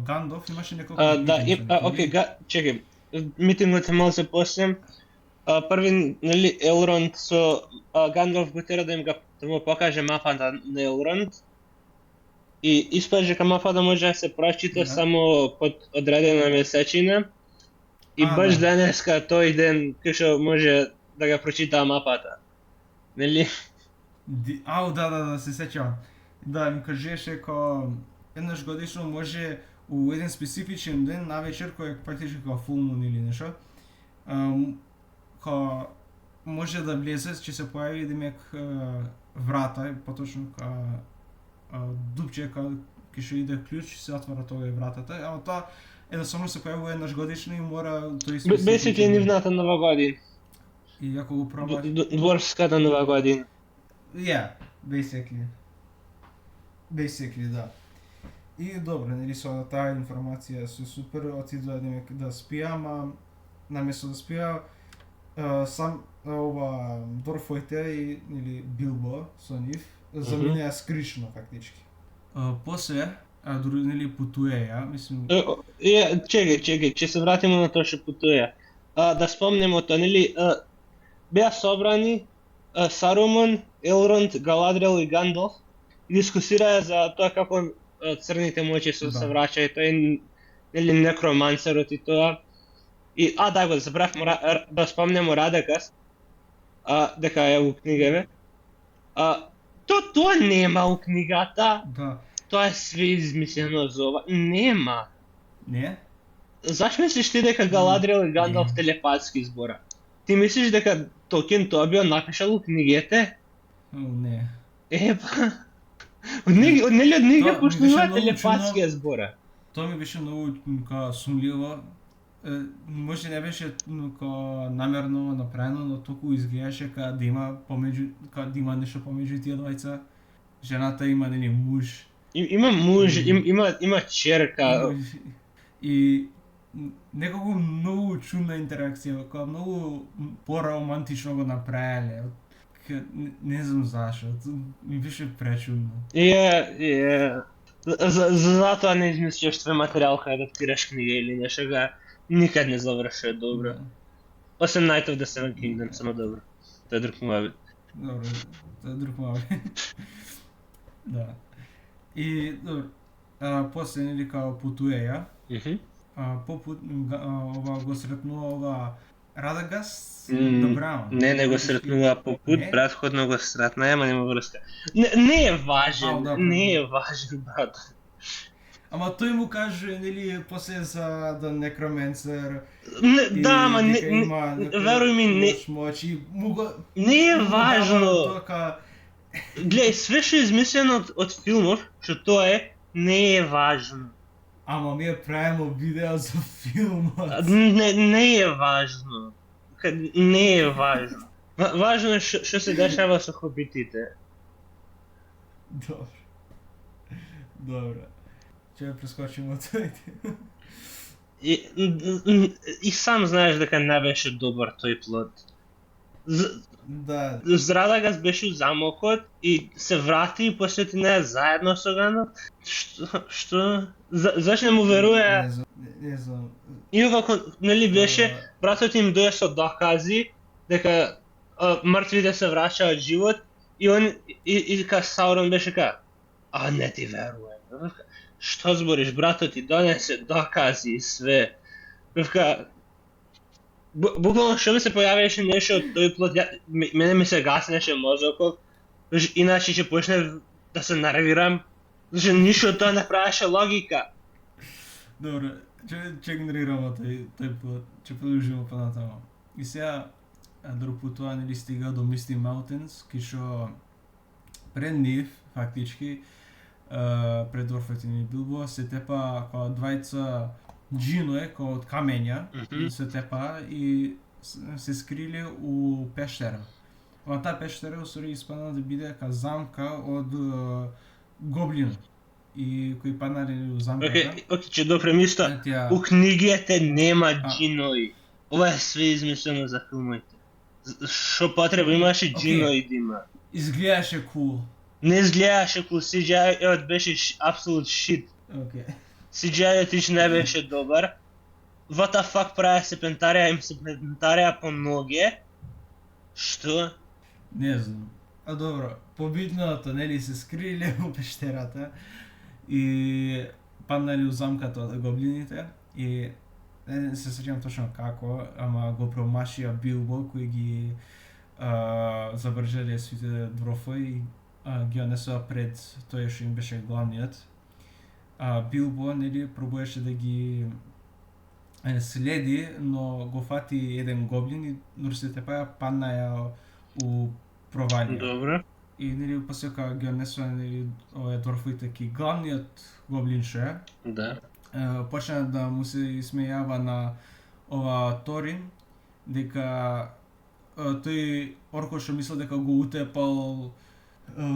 Гандалф имаше неколку окей, чекај. Митингот е малку се после. Први, нели, Елронд со Гандалф го тера да му покаже мапата на Елронд. И испадаше дека мапата може да се прочита само под одредена месечина. И баш денеска тој ден кај што може да го прочита мапата. Нели? Да, се сеќавам. Да, ми кажеше еднаш годишно може у еден специфичен ден навечер кој е практички како фулмун или нешто, може да влезе, ќе се појави демек врата, поточно дупче кај што иде клjuč, се отвара тоа вратата, ама тоа едноставно се појавува еднаш годишно и мора тој специфичен. Basically нивната нова година. И ако го пробаш Дворската нова година. Basically, да. И добро, нели со таа информација се супер, отидува да спија, ама наместо да спија сам ова Дорфојте и нели Билбо со нив заминеа скришно фактички. После дури нели путуеја, мислим. Чекај, ќе се вратиме на тоа што путуеја. Да спомнеме тоа, нели беа собрани Сарумон, Елронд, Галадриел и Гандалф дискусираа за тоа како црните мочи се враќаат, тој нели некромансерот и тоа. И да го забравме да спомнеме Радекас, дека е у книгаве. Тоа нема у книгата. Да. Тоа е све измислено за ова. Нема. Не? Зашто мислиш ти дека Галадриел и Гандалф телепатски збора? Ти мислиш дека Толкин тоа био напишал у книгите? Не. Нели од книга почнува телепатскија збора. Тоа ми беше многу сумливо. Може не беше намерно направено, но толку изгледаше да има нешто помеѓу тие двајца. Жената има муж. Има муж, има черка. И некако многу чудна интеракција, кога многу поромантично го направиле. Не знам зашо, ми беше пречудно. Затоа не измислиш твој материјал кога адаптираш книга или нешто, никад не завршува добро. Освен Night of the Seven Kingdoms, само добро. Тоа е друг муавит. Добро, тоа е друг муавит. Да. И, добро, после нели као путуе ја, попут ова го сретнува ова Радагаст the Brown. Не го сретнува попут, претходно го сретна, ама нема врска. Не е важен, не е важен, брат. Ама тој му каже, нели, после за The Necromancer. Да, ама веруј ми, не е важно. Гледај, све што е измислено од филмов, што тоа е, не е важно. Ама ми правимо видео за филмот. Не е важно. Не е важно. Важно е што се дешава со хобитите. Добро. Ќе прескочиме тој. И сам знаеш дека не беше добар тој плот. Да. Радагаст беше замокот и се врати и после не заедно со Ганов. Што? Зашто не му веруе? Не знам. И ова, нели беше, братот им дојде со докази дека мртвите се враќаат живот и он и Саурон беше не ти верувам. Што збориш, братот ти донесе докази и све. Буквално што ми се појавеше нешто од тој плот, мене ми се гаснеше мозокот, иначе ќе почне да се нервирам, зашто ништо тоа не правеше логика. Добро, ќе игнорираме тој плот, ќе продолжиме понатаму. И сега, друг путува, нели стига до Misty Mountains, кај што пред нив, фактички, пред дворфот и Билбо, се тепа као двајца джиноe као од камења, се тепа и се скрили у пештера. Ова таа пештера усвари испадна да биде ка замка од гоблин. И кои паднале у замката. Океј, ќе допрем исто. У книгите нема джинои. Ова е све измислено за филмите. Што потреба имаше джинои да има? Изгледаше кул. Не изгледаше кул, CGI-от беше абсолют шит. CGI-от не беше добар. What the fuck прави Серпентарија, им Серпентарија по ноге? Што? Не знам. Добро, побитното, нели се скриле у пештерата и паднали у замката од гоблините и не се сеќавам точно како, ама го промашија Билбо кој ги забржале сите дворфови и ги однесува пред тој што им беше главниот. Билбо, нели, пробуваше да ги следи, но го фати еден гоблин и дори се тепаја паднаја у провалија. Добро. И нели после кога ги однесува нели овие дворфовите ки главниот гоблин што е. Да. Почна да му се смејава на ова Торин дека тој орко што мислел дека го утепал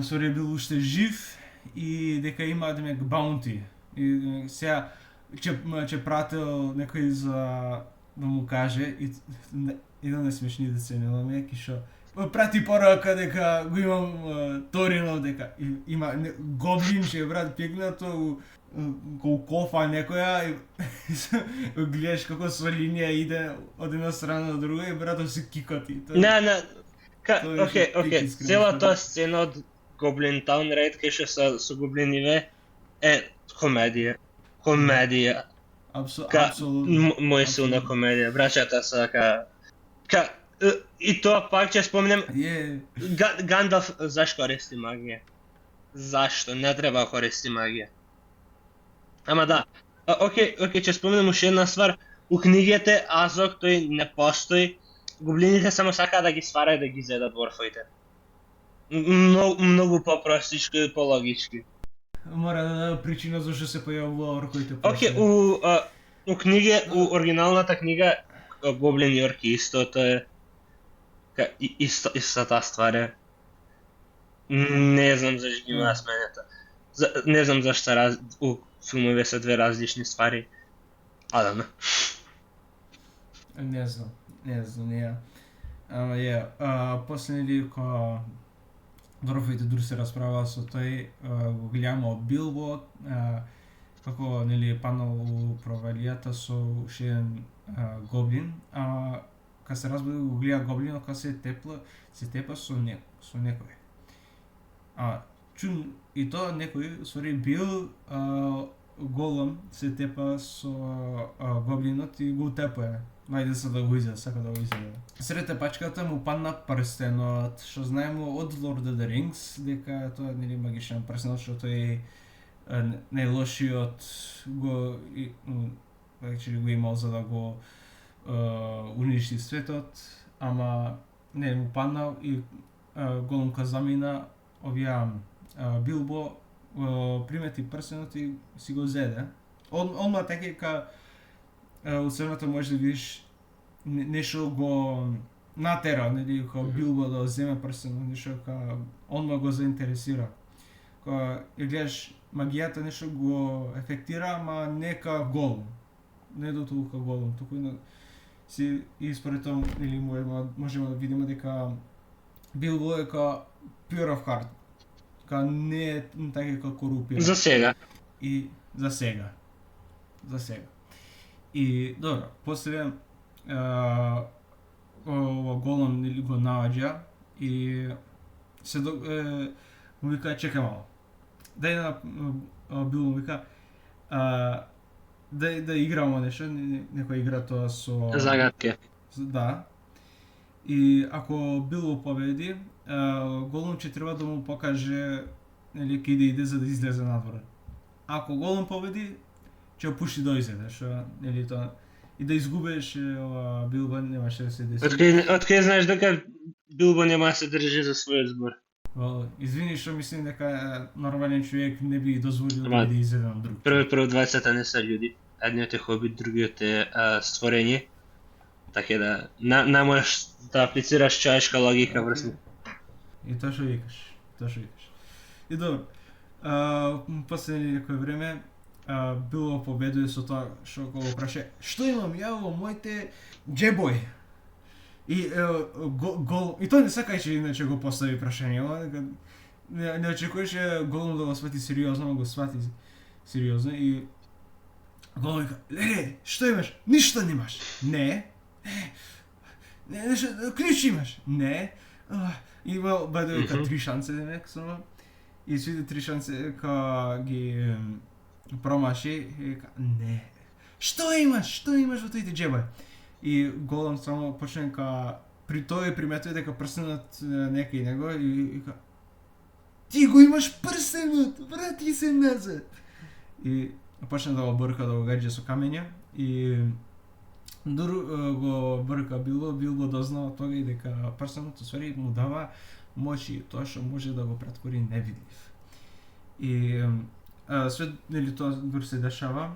сори бил уште жив и дека има демек баунти. И сега ќе пратил некој за да му каже и еден од смешните сцени ми е што прати порака дека го имам Торинов дека има гоблин што е брат пегнато у кофа некоја и гледаш како со линија иде од една страна до друга и братот се кикати. Океј, цела таа сцена од Goblin Town Raid кај што со гоблиниве е комедија. Абсолютно. Моја силна комедија. Брачата са и тоа пак ќе спомнем. Гандалф зашто користи магија? Зашто? Не треба користи магија. Ама да. Океј, ќе спомнем уште една ствар. У книгите Азок тој не постои. Гоблините само сакаат да ги свараат да ги зедат дворфовите. Многу попростичко и пологички. Мора да даде причина зашто се појавува орковите. Океј, у книге, у оригиналната книга Гоблин Јорк исто тоа е иста таа ствар е. Не знам зашто ги има смената. Не знам зашто у филмове се две различни ствари. Адаме. Не знам, не. Ама после нели кога дворфите дури се расправаа со тој, го гледамо Билбо, како нели панал у провалијата со уште еден гоблин, кога се разбуди го гледа гоблинот кога се тепа со некој. Чун и тоа некој сори бил Голем се тепа со гоблинот и го утепува. Најде се да го изеде, сака да го изеде. Сред тепачката му падна прстенот, што знаеме од Lord of the Rings, дека тоа нели магичен прстенот, што тој најлошиот го го имал за да го уништи светот, ама не му паднал и Голем кога замина, овие Билбо примети прстенот и си го зеде. Одма така од сцената можеш да видиш нешто го натера, нели, кога Билбо да земе прстенот, нешто кога одма го заинтересира. Кога ја гледаш магијата нешто го ефектира, ама не ка Голем. Не до толку ка Голем, туку си и според тоа или можеме да видиме дека Билбо е ка pure of heart. Не е така како корупира. За сега. И за сега. И добро, после Голем или го наоѓа и се му вика чекај мало. Дај на Билбо му вика да играмо нешто, некоја игра тоа со Загадки. Да. И ако Билбо победи, Голем ќе треба да му покаже нели кај да иде за да излезе надвор. Ако Голем победи, ќе го пушти да излезе, што нели тоа и да изгубиш Билбо немаше да се деси. Откај знаеш дека Билбо нема да се држи за својот збор? Извини што мислим дека нормален човек не би дозволил да излезе на друг. Прво двајцата не се људи. Едниот е хобит, другиот е створење. Така да можеш да аплицираш човечка логика врз него. И тоа што викаш. И добро. После некој време Билбо победува со тоа што го праша што имам ја во моите џебои. И и тоа не сакајќи иначе го постави прашање, не очекуваше Голем да го свати сериозно, но го свати сериозно и Голем вика, леле, што имаш? Ништо немаш. Не. Клjuč имаш? Не. Има баде вика 3 шансе некако. И свите 3 шансе кога ги промаши и вика не. Што имаш во твоите џебои? И Голем само почне при тој приметува дека прстенот некај него и вика ти го имаш прстенот, врати се назад. И почна да го брка, да го гаѓа со камења и го брка Билбо дознава тога и дека прстенот усвари му дава моќи, тоа што може да го претвори невидлив. И свет нели тоа дури се дешава,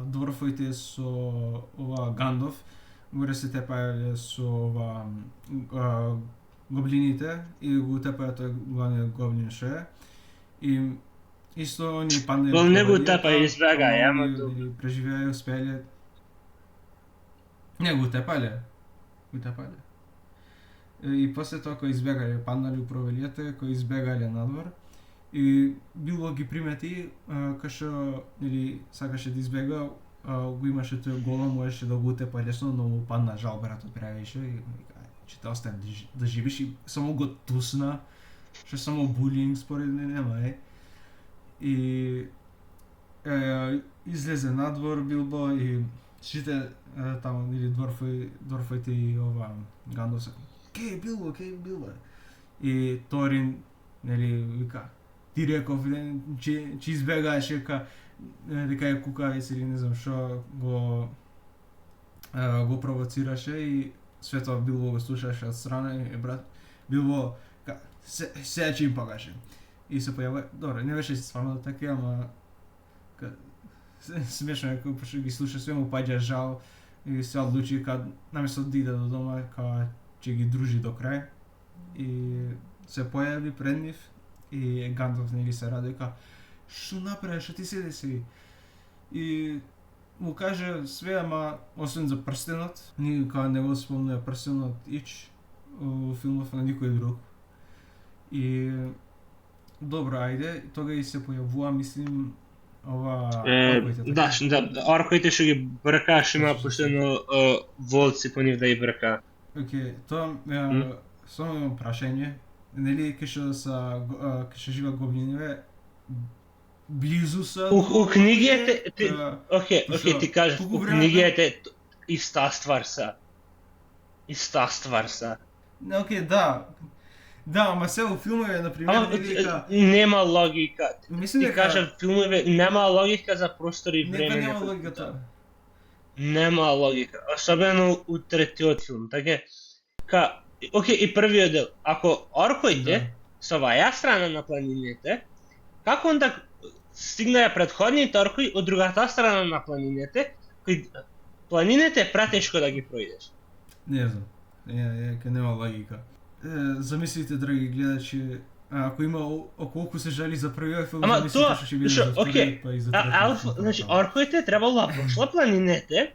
дворфоите со ова Гандалф горе се тепаеле со гоблините и го тепаја тој главниот гоблин што е. И исто они паднале. Во него тепа избега, ама преживеа и успеале. Не го тепале. И после тоа кои избегале, паднале у провалијата, кои избегале надвор. И Билбо ги примети кај што нели сакаше да избега, го имаше тој Голем, можеше да го утепа лесно, но му падна жалбератот превише и ќе те оставам да живиш и само го тусна, што само булинг според мене нема И излезе надвор Билбо и сите таму нели дворфоите и ова Гандалф се Кеј Билбо. И Торин нели вика ти реков че избегаеше дека е кукавица или не знам што го провоцираше и све тоа Билбо го слушаше од страна и брат Билбо сега ќе им покаже. И се појавува, добро, не беше стварно така, ама смешно е кога пошто ги слуша све му паѓа жал и се одлучи наместо да иде до дома ќе ги дружи до крај и се појави пред нив и Гандалф нели се радува што направи, што ти се деси? И му каже све, ама освен за прстенот, никога не го спомнува прстенот Ич во филмов на никој друг. И добро, ајде, тога и се појавува, мислим, оркоите, така? Да, оркоите што ги бркаш, има поштено волци по нив да ги брка. Океј, тоа само имам прашање, нели кај што живеат гоблиниве, близу се у книгите окей, ти кажав, у книгите иста ствар се. Океј, да. Да, ама се во филмове, например, нема логика. Мислам дека кажав, филмове нема логика за простор и време. Нема логика тоа. Нема логика, особено у третиот филм. Така океј, и првиот дел. Ако оркоите со оваа страна на планините, како онда стигнаа претходните оркои од другата страна на планините, кои планините е претешко да ги проидеш? Не знам. Нема логика. Замислите, драги гледачи, ако има околку се жали за првиот филм, замислите што ќе биде за вториот, па и за третиот. Значи, оркоите требало да прошла планините,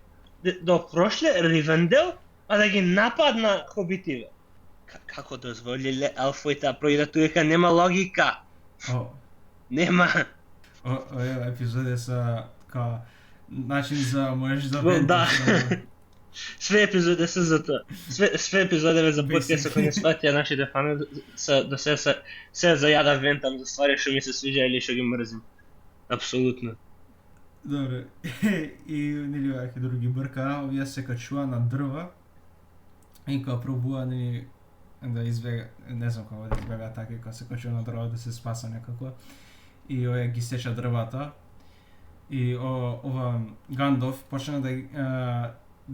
да прошле Ривендел, а да ги нападна хобитиве. Како дозволиле елфоите да проидат тука, нема логика. Нема. Овие епизоди се ка начин за можеш да вендаш. Све епизоди се за тоа. Све епизоди за подкаст кои не сватија нашите фанови да се за ја да вентам за ствари што ми се свиѓа или што ги мрзим. Апсолутно. Добре. И нели ваќе други брка, овие се качува на дрва. И кога пробува нели да избега, не знам како да избега така, кога се качува на дрва да се спаса некако. И овие ги сеча дрвата. И ова Гандалф почна да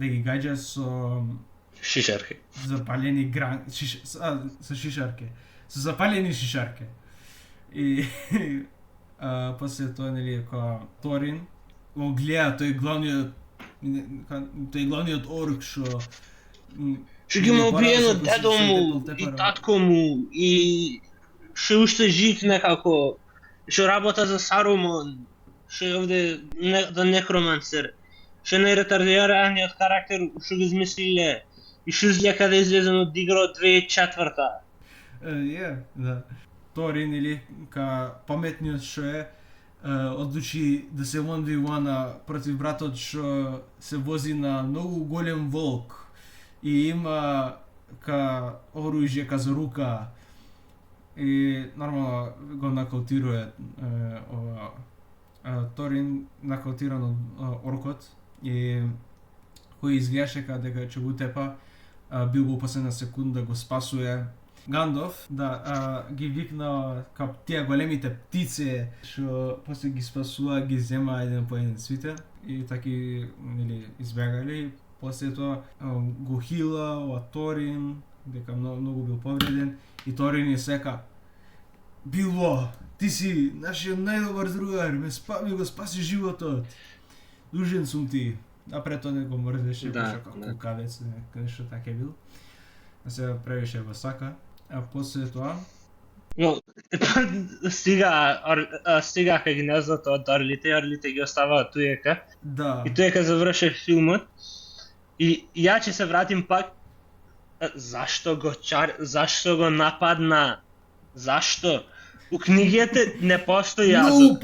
ги гаѓа со шишарки. Запалени со шишарки. Со запалени шишарки. И после тоа нели кога Торин го гледа тој главниот орк што ги му убиено дедо му и татко му и што уште жив некако, што работа за Сарумон, што е овде да некромансер, што е најретардираниот карактер што го измислиле и што излека да излезен од игра од 2004-та. Да. Торин или ка паметниот што е, одлучи да се 1v1 против братот што се вози на многу голем волк и има ка оружје ка за рука и нормално го накаутирува Торин накаутиран од оркот и кој изгледаше дека ќе го утепа, бил во последна секунда го спасува Гандалф, ги викна кај тие големите птици што после ги спасува, ги зема еден по еден свите и таки нели избегали. После тоа го хила Торин, дека многу бил повреден и Торин е сека Билбо, ти си нашиот најдобар другар, ми го спаси животот. Дужен сум ти. А пред тоа не го мрзеше, како кукавец, нешто така бил. А се превише го сака. А после тоа стига кај гнездото од орлите ги оставаат туека. Да. И туека заврши филмот. И ја ќе се вратим пак. Зашто го нападна? Зашто? У книгите не постои Азок.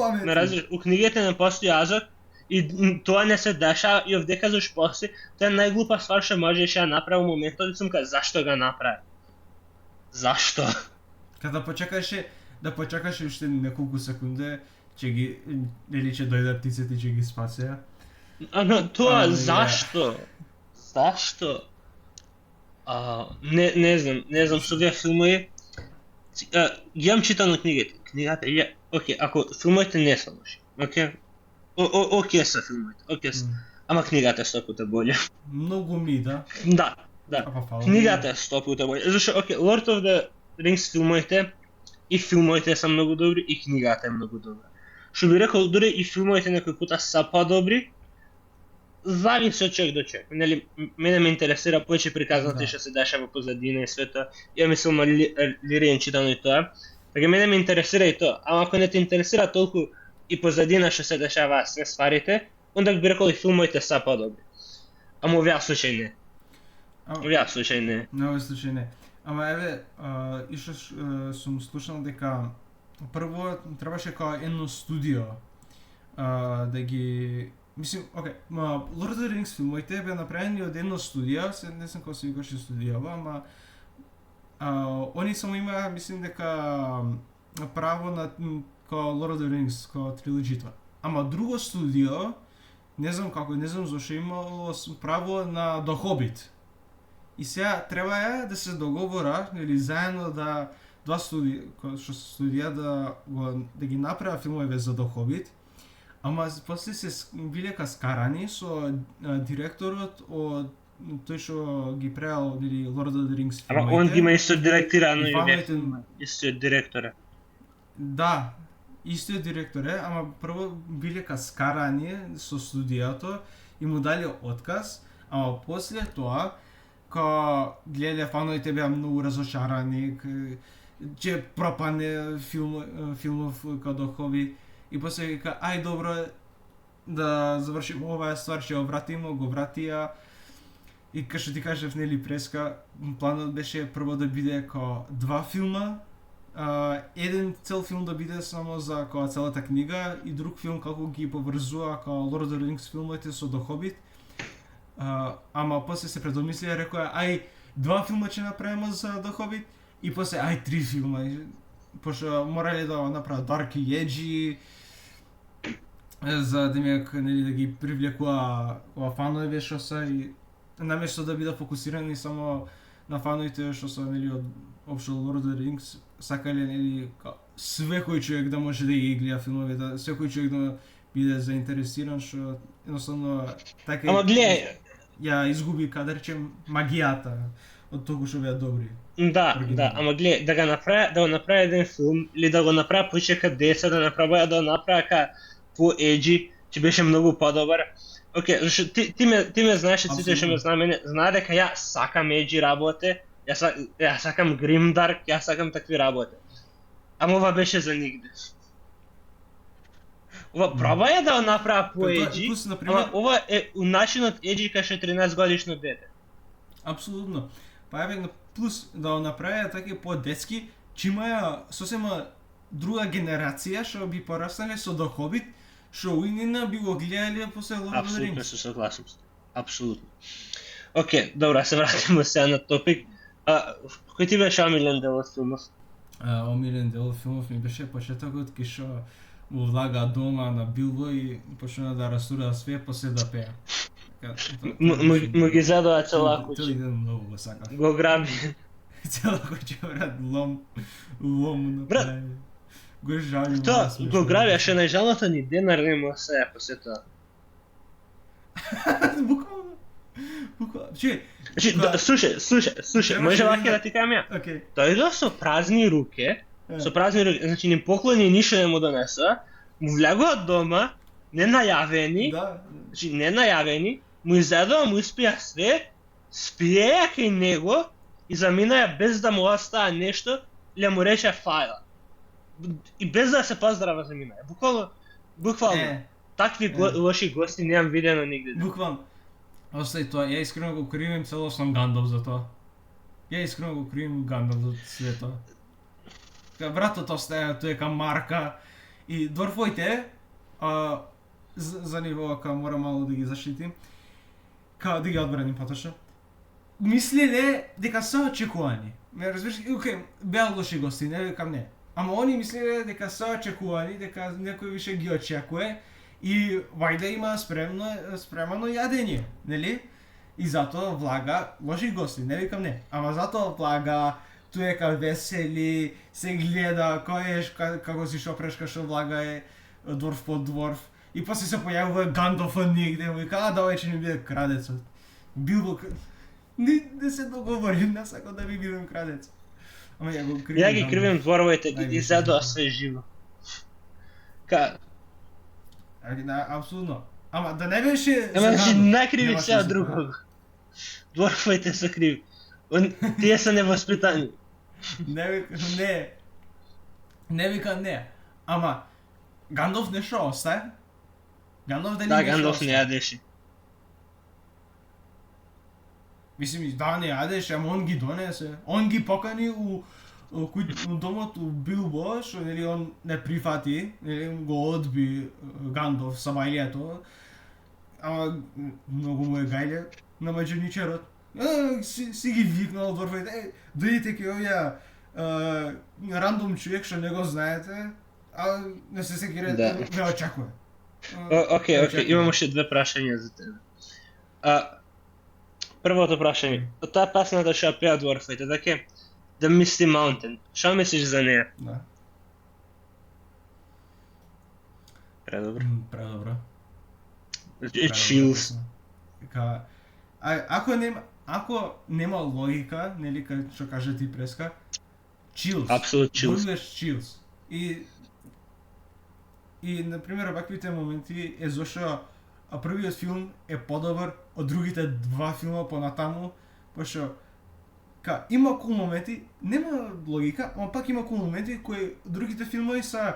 У книгите не постои Азок и тоа не се дешава и овде кажеш после, тоа е најглупа ствар што можеше да направи во моментот, сум кажа зашто го направи? Зашто? Када да почекаше уште неколку секунди, ќе дојдат птиците и ќе ги спасеа. Но тоа зашто? Зашто? Не знам со овие филмови. Ги имам читано книгите. Книгата е окей, ако филмовите не се лоши. Окей се филмовите, ама книгата е 100 пута болја. Многу ми, да. Да. Книгата е 100 пута болја. Зашто Lord of the Rings филмовите се многу добри и книгата е многу добра. Што би рекол, дури и филмовите некој пута се подобри. Зависи од човек до човек. Нели, мене ме интересира повеќе приказната што се дешава во позадина и свето. Ја мислам Лириен читано и тоа. Така мене ме интересира и тоа. Ама ако не те интересира толку и позадина што се дешава све стварите, онда би рекол и филмовите се подобри. Ама овие случај не. Овие случај не. На овој случај не. Ама еве, ишто сум слушнал дека прво требаше као едно студио да ги мислим, окей, Lord of the Rings филмовите беа направени од едно студио, се не знам како се викаше студијава, ама они само имаа, мислим дека право на као Lord of the Rings, као трилоджита. Ама друго студио, не знам како, не знам зашто имало право на The Hobbit. И сега треба да се договора, или заедно да два студија, што студија да ги направа филмове за The Hobbit. Ама после се биле каскарани со директорот од тој што ги правил нели Lord of the Rings филмовите. Ама он ги има исто директирано и исто директора. Да, истиот директор е, ама прво биле каскарани со студијато и му дали отказ, ама после тоа кога гледале фановите беа многу разочарани, че пропане филмов као The Hobbit и после вика ај добро да завршиме оваа ствар, ќе го вратија. И кај што ти кажев нели преска, планот беше прво да биде као два филма, еден цел филм да биде само за као целата книга и друг филм како ги поврзува као Lord of the Rings филмовите со The Hobbit. Ама после се предомислија, рекоа ај два филма ќе направиме за The Hobbit и после ај три филма. Пошто морале да направат dark и edgy за нели да ги привлекува фанове што се и наместо да бидат фокусирани само на фановите што се нели од општо Lord of the Rings, сакале нели секој човек да може да ги гледа филмовите, секој човек да биде заинтересиран, што едноставно така. Ама гледај, ја изгуби кадарче магијата од тоа што беа добри. Да, ама гледај, да го направи еден филм или да го направи почека 10, да направи да го направи по еджи, че беше многу подобар. Океј, зашто ти ме знаеш, сите што ме знае дека ја сакам еджи работи, ја сакам гримдарк, ја сакам такви работи. Ама ова беше за нигде. Ова пробаја да го направи по еджи, ама ова е начинот еджи кај што 13 годишно дете. Апсолутно. Па еве плюс да го направи така по детски, че има сосема друга генерација што би пораснале со The Hobbit, што уинина би го гледале после Lord of the Rings. Апсолутно се согласам. Апсолутно. Океј, добра, се вратиме сега на топик. Кој ти беше омилен дел од филмов? Омилен дел од филмов ми беше почетокот кај што му влага дома на Билбо и почна да растура све, после да пее. Му ги задоа цела куќа. Тој ден многу го сакав. Го граби. Цела куќа, брат, лом направи. Го жали. Тоа го граби, а ше најжалото ни денар нема се после тоа. Буквално. Слушај, може ваќе да ти кажам ја. Тој со празни руке, значи ни поклони ништо не му донесува, му влегува дома, ненајавени, значи ненајавени, му изедува, му испија све, спиеја кај него и заминаја без да му остава нешто, или му рече фајла. И без да се поздрава заминаја. Буквално. Такви лоши гости немам видено нигде. Буквално. Остај тоа, ја искрено го кривим целосно Гандалф за тоа. Ја искрено го кривим Гандалф за све тоа. Братот остаја тој кам марка и дворфоите за ниво мора мало да ги заштитим, да ги одбраним поточно. Мислеле дека се очекувани. Ме разбираш, окей, беа лоши гости, не викам не. Ама они мислеле дека се очекувани, дека некој више ги очекува и вајда има спремано јадење, нели? И затоа влага лоши гости, не викам не. Ама затоа влага туека весели, се гледа кој е како си шопрешка што влага е дворф по дворф. И после се појавува Гандалф негде, вика, да овој ќе ни биде крадецот. Билбо не се договорим, не сакам да ви бидам крадец. Ама ја го кривим. Ја ги кривим дворовите, ги изедоа све живо. Апсолутно. Ама да не беше... Ама значи накриви сега другого. Дворфовите се криви. Тие се невоспитани. Не вика не. Ама Гандалф нешто остае. Гандалф дали Да, беше Гандалф не остар? јадеше. Мислим, да, не јадеше, ама он ги донесе. Он ги покани у домот у Билбо, што нели он не прифати, нели го одби Гандалф сабајлијето. Ама многу му е гајле на маџуничарот. Си ги викнал дворфите, дојдете ке овие рандом човек што не го знаете, а не се секирате, Да. ве очакува. Океј, имам уште две прашања за тебе. Првото прашање, таа песната што ја пеа дворфите, дека The Misty Mountain. Што мислиш за неја? Да. Предобро. Предобро. Chills. Дека ако нема логика, нели кај што кажа ти преска, chills. Absolute chills. Добиваш chills. И на пример ваквите моменти е зашто првиот филм е подобар од другите два филма понатаму, пошто има кул моменти, нема логика, ама пак има кул моменти кои другите филмови са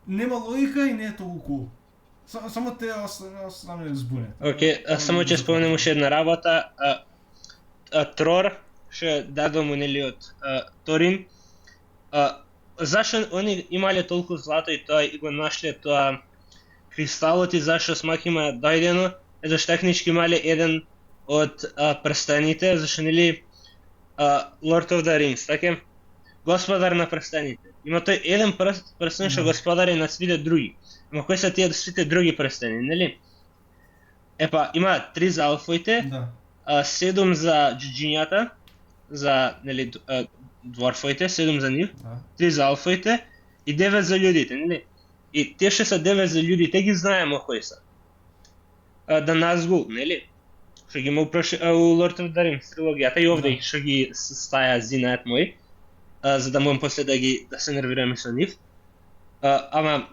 нема логика и не е толку кул. Само те останале збунет. Океј, само ќе спомнем уште една работа. Трор, што дадо му нели од Торин. Зашто они имале толку злато и тоа и го нашле тоа кристалот и зашто смак има дојдено, е зашто технички имале еден од прстените, зашто нели Lord of the Rings, така? Господар на прстените. Има тој еден прстен што господари на сите други. Ама кои се тие сите други прстени, нели? Епа, има 3 за алфоите, Да. 7 за джиджињата, за нели дварфоите, 7 за нив, Да. 3 за алфоите и 9 за луѓите, нели? И тие што се 9 за луѓите ги знаеме кои се. Да Назгул, нели? Што ги има у Lord of the Rings трилогијата и овде Да. што ги стаја зинаат мој, за да можам после да се нервираме со нив. Ама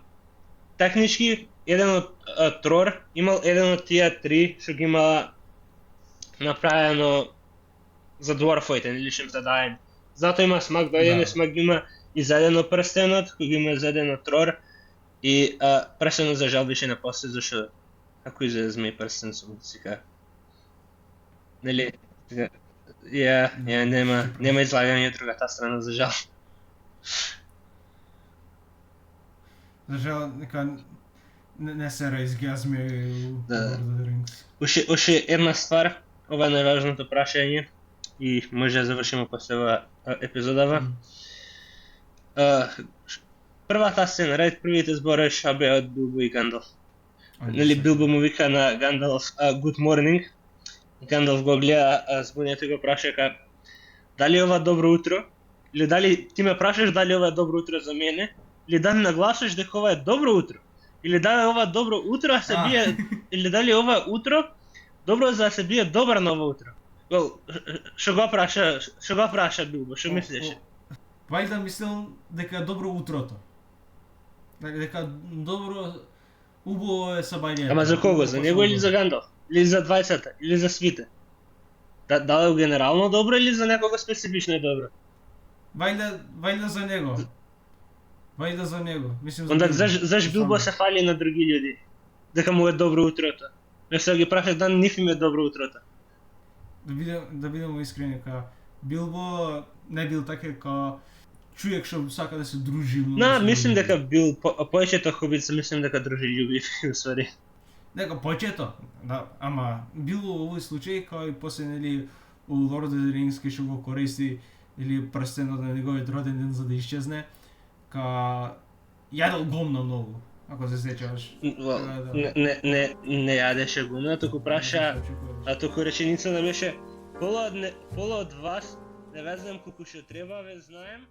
технички еден од Трор имал еден од тие 3 што ги има направено за дварфоите, нели што им задаем. Затоа има смак дојден, Да. смак ги има изедено прстенот, кој ги има изедено Трор и прстенот за жал беше на после зашто ако изеде змеј прстен сум сика. Нели? Нема излагање од другата страна за жал. За жал, нека не се разгјазме у Да. Lord of the Rings. Уште една ствар, ова е најважното прашање и може да завршиме после ова епизодава. Првата сцена, првите зборови што беа од Билбо и Гандалф. Нели Билбо му вика на Гандалф Good morning. Гандалф го гледа збунето и го праша дали ова добро утро? Или дали ти ме прашаш дали ова е добро утро за мене? Или дали нагласуваш дека ова е добро утро? Или дали ова добро утро а се бие или дали ова утро добро за да се бие добар ново утро? Што го праша Билбо? Што мислиш? Вајда мислел дека е добро утрото. Дека добро убаво е сабајлијето. Ама за кого? За него или за Гандалф? Или за 20-та? Или за свите? Дали е генерално добро или за некого специфично е добро? Вајда за него. Вајда за него. Мислам Онда Билбо. заш Билбо се фали на други луѓе? Дека му е добро утрото. Место да ги праша дан нив им е добро утрото. Да бидеме искрени, Билбо не бил така човек што сака да се дружи. Мислим дека бил повеќето хобица, мислим дека дружи љубив усвари. Нека повеќето, да, ама било во овој случај кај после нели у Lord of the Rings кај што го користи или прстенот на неговиот роден ден за да исчезне, јадел гомно многу, ако се сеќаваш. Не јадеше гумна, туку праша, туку реченицата беше пола од вас, не ве знам колку што треба, ве знаем.